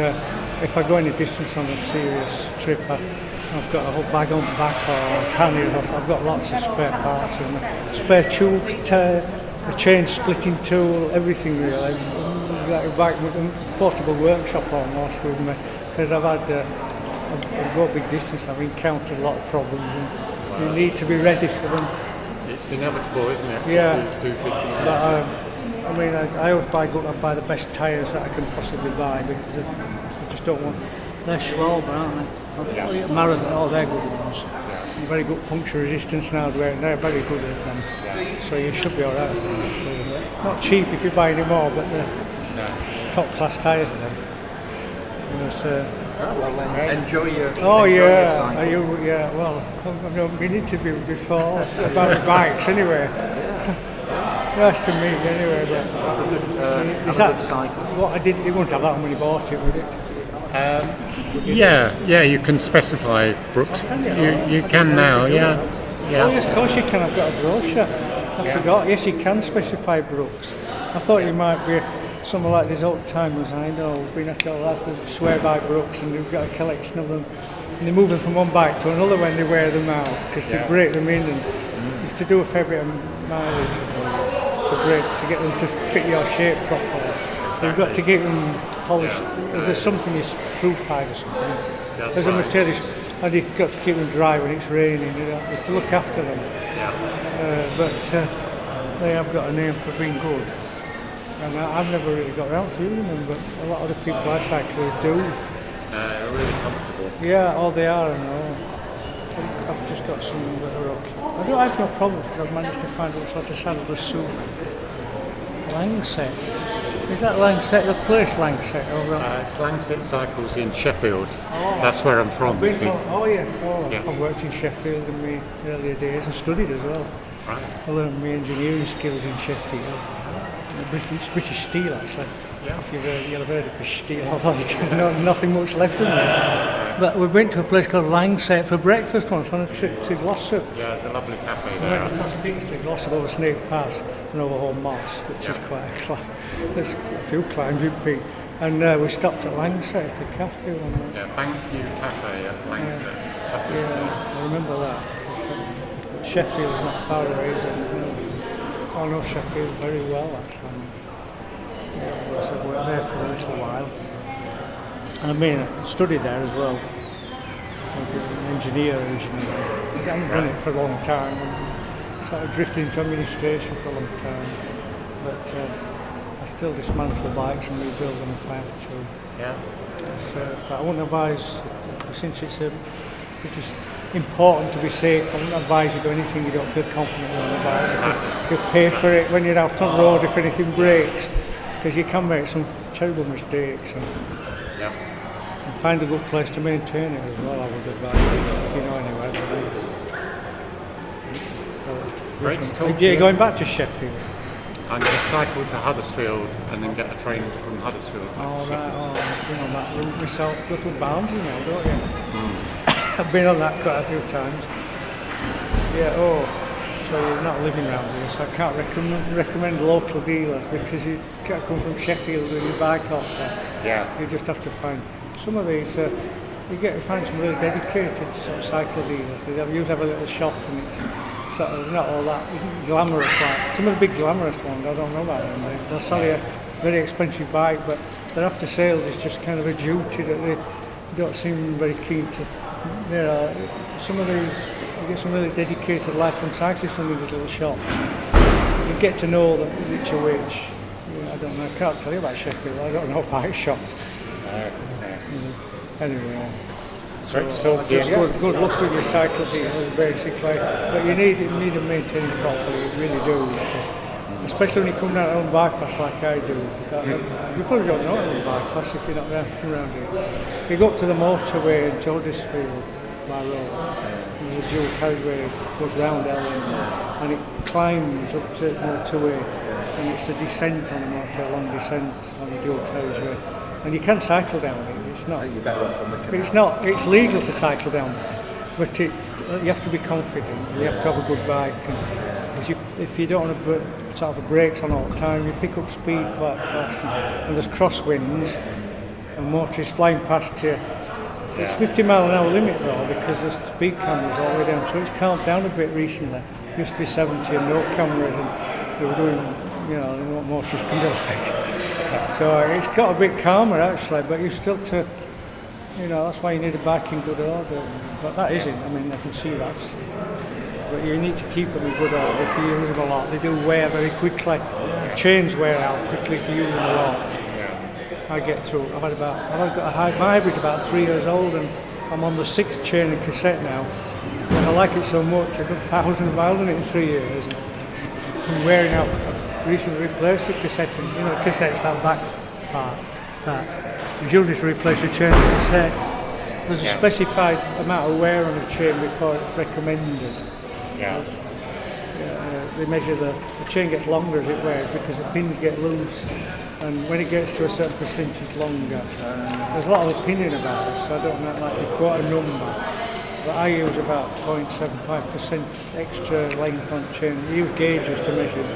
if I go any distance on a serious trip, I've got a whole bag on the back or panniers. I've got lots of spare parts and spare tubes, a chain splitting tool, everything really. Like a portable workshop almost with me, because I've got big distance. I've encountered a lot of problems and you need to be ready for them. It's inevitable, isn't it? Yeah. But, I mean, I always buy the best tyres that I can possibly buy because I just don't want. They're Schwalbe, aren't they? Yeah. Marathon, they're good ones. Yeah. Very good puncture resistance now. They're very good at them. Yeah. So you should be alright. Not cheap if you buy any more, but they're top class tyres of them. Enjoy your. Well, I've been interviewed before about bikes anyway. Nice to meet you anyway. But is that what I did? You wouldn't have that when you bought it, would it? Yeah, you can specify Brooks. You can now, yeah. Oh yes, of course you can. I've got a brochure. I forgot. Yes, you can specify Brooks. I thought you might be someone like these old timers I know, been at all life, who swear by Brooks and they've got a collection of them. And they move them from one bike to another when they wear them out because they break them in and you have to do a fair bit of mileage to get them to fit your shape properly. So you've got to get them polished. There's something is proof hide or something. There's a material, and you've got to keep them dry when it's raining. You have to look after them. But they have got a name for being good. And I've never really got around to using them, but a lot of the people I cycle with do. They're really comfortable. Yeah, they are, I know. I've just got some that are okay. I have no problem because I've managed to find what sort of saddle to suit. Langsett. Is that Langsett, the place Langsett? It's Langsett Cycles in Sheffield. That's where I'm from. I've worked in Sheffield in my earlier days and studied as well. Right. I learned my engineering skills in Sheffield. It's British Steel actually. Yeah. If you've heard of British Steel, although there's nothing much left in there. But we went to a place called Langsett for breakfast once on a trip to Glossop. Yeah, there's a lovely cafe there. We went across Peaks to Glossop over Snake Pass and over Home Moss, which is quite a climb. There's a few climbs in Peak. And we stopped at Langsett at a cafe one night. Yeah, Bankview Cafe at Langsett. Yeah, I remember that. Sheffield's not far away, is it? I know Sheffield very well actually. So I worked there for a little while. And I studied there as well. I'm an engineer. I haven't done it for a long time. I sort of drifted into administration for a long time. But I still dismantle bikes and rebuild them if I have to. Yeah. But I wouldn't advise, since it's important to be safe, I wouldn't advise you do anything you don't feel confident on the bike because you'll pay for it when you're out on the road if anything breaks, because you can make some terrible mistakes. And find a good place to maintain it as well, I would advise if you know anywhere. Great to talk to you. Going back to Sheffield. I'm going to cycle to Huddersfield and then get a train from Huddersfield. I've been on that route myself, go through Barnsley now, don't you? I've been on that quite a few times. So you're not living around here, so I can't recommend local dealers because you can't come from Sheffield with your bike off there. Yeah. You just have to find some of these. You find some really dedicated sort of cycle dealers. You have a little shop and it's sort of not all that glamorous. Like some of the big glamorous ones, I don't know about them. They'll sell you a very expensive bike, but their after sales is just kind of a duty that they don't seem very keen to. Some of these, you get some really dedicated lifelong cyclists in these little shops. You get to know them, which are which. I don't know, I can't tell you about Sheffield, I don't know bike shops. Anyway. Great to talk to you. Good luck with your cycle dealers, basically. But you need them maintained properly, you really do. Especially when you come down on bypass like I do. You probably don't know it on bypass if you're not around here. You go up to the motorway in Huddersfield by road, and the dual carriageway goes round Ellen, and it climbs up to the motorway, and it's a descent on the motorway, a long descent on the dual carriageway. and you can cycle down it. It's not. You're better off on the But canal. it's not. It's legal to cycle down there, but you have to be confident. You have to have a good bike, because if you don't want to put sort of the brakes on all the time, you pick up speed quite fast. And there's crosswinds, and motorists flying past you. It's 50-mile-an-hour limit though, because there's speed cameras all the way down. So it's calmed down a bit recently. It used to be 70 and no cameras, and they were doing, what motorists can do. So it's got a bit calmer actually, but you still to. That's why you need a bike in good order. But that isn't. I mean, I can see that. But you need to keep them in good order. If you use them a lot, they do wear very quickly. The chains wear out quickly if you use them a lot. I get through. I've got a hybrid about 3 years old, and I'm on the 6th chain and cassette now. And I like it so much. I've done 1,000 miles on it in 3 years. I'm wearing out. I recently replaced the cassette, and cassettes have back part. You usually to replace a chain and cassette. There's a specified amount of wear on a chain before it's recommended. They measure the chain gets longer as it wears because the pins get loose, and when it gets to a certain percentage longer, there's a lot of opinion about this, so I don't like to quote a number, but I use about 0.75% extra length on chain. I use gauges to measure it.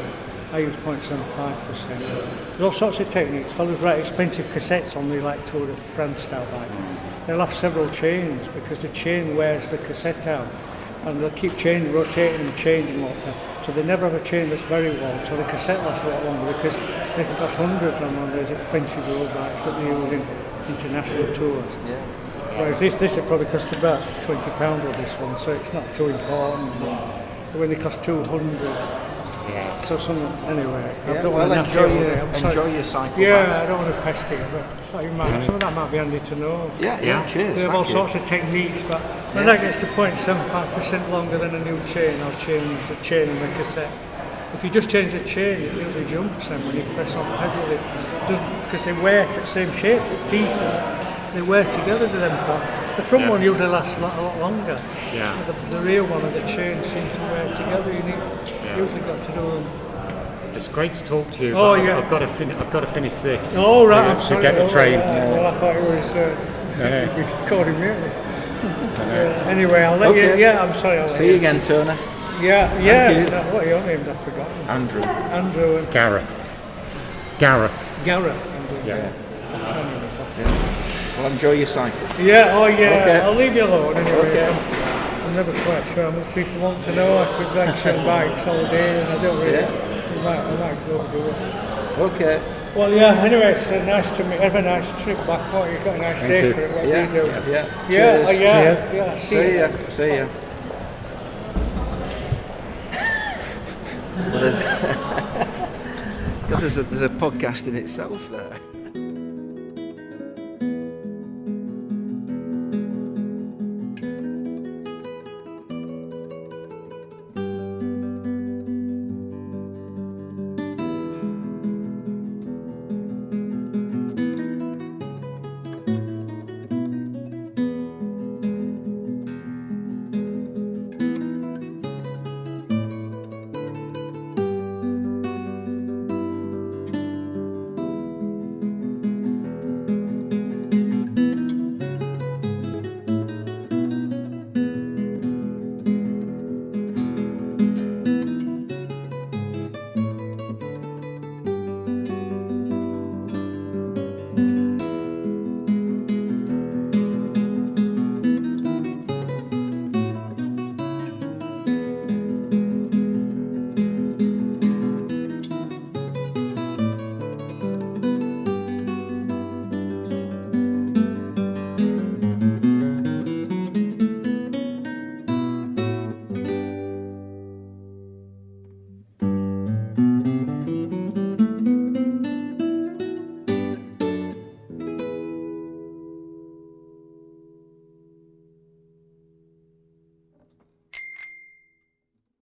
I use 0.75%. There's all sorts of techniques. Fellas write expensive cassettes on the Tour de France style bike. They'll have several chains because the chain wears the cassette out, and they'll keep rotating and changing all the time. So they never have a chain that's very long, so the cassette lasts a lot longer because they can cost hundreds on one of those expensive road bikes that they use in international tours. Whereas this will probably cost about £20 with this one, so it's not too important. But when they cost 200. So anyway, I don't want to enjoy your cycle. Yeah, I don't want to pester you, but some of that might be handy to know. Cheers. They have all sorts of techniques, but when that gets to 0.75% longer than a new chain, I'll change the chain in the cassette. If you just change the chain, it really jumps then when you press on the pedal. Because they wear to the same shape, the teeth, they wear together to them. The front one usually lasts a lot longer. The rear one and the chain seem to wear together. Usually got to do them. It's great to talk to you. Oh, I've got to finish this. Oh, right. To get the train. Well, I thought it was recording me. Anyway, I'll let you. Yeah, I'm sorry. See you again, Turner. Yeah. What are your names? I've forgotten. Andrew and Gareth. Andrew. Yeah. Well, enjoy your cycle. Yeah. Okay. I'll leave you alone anyway. Okay. I'm never quite sure how much people want to know. I could lecture on bikes all day, and I don't really. I might go do it. Okay. Well, anyway, it's nice to meet. Have a nice trip back home. You've got a nice day for it. What do you do? Cheers. See ya. Well, there's a podcast in itself there.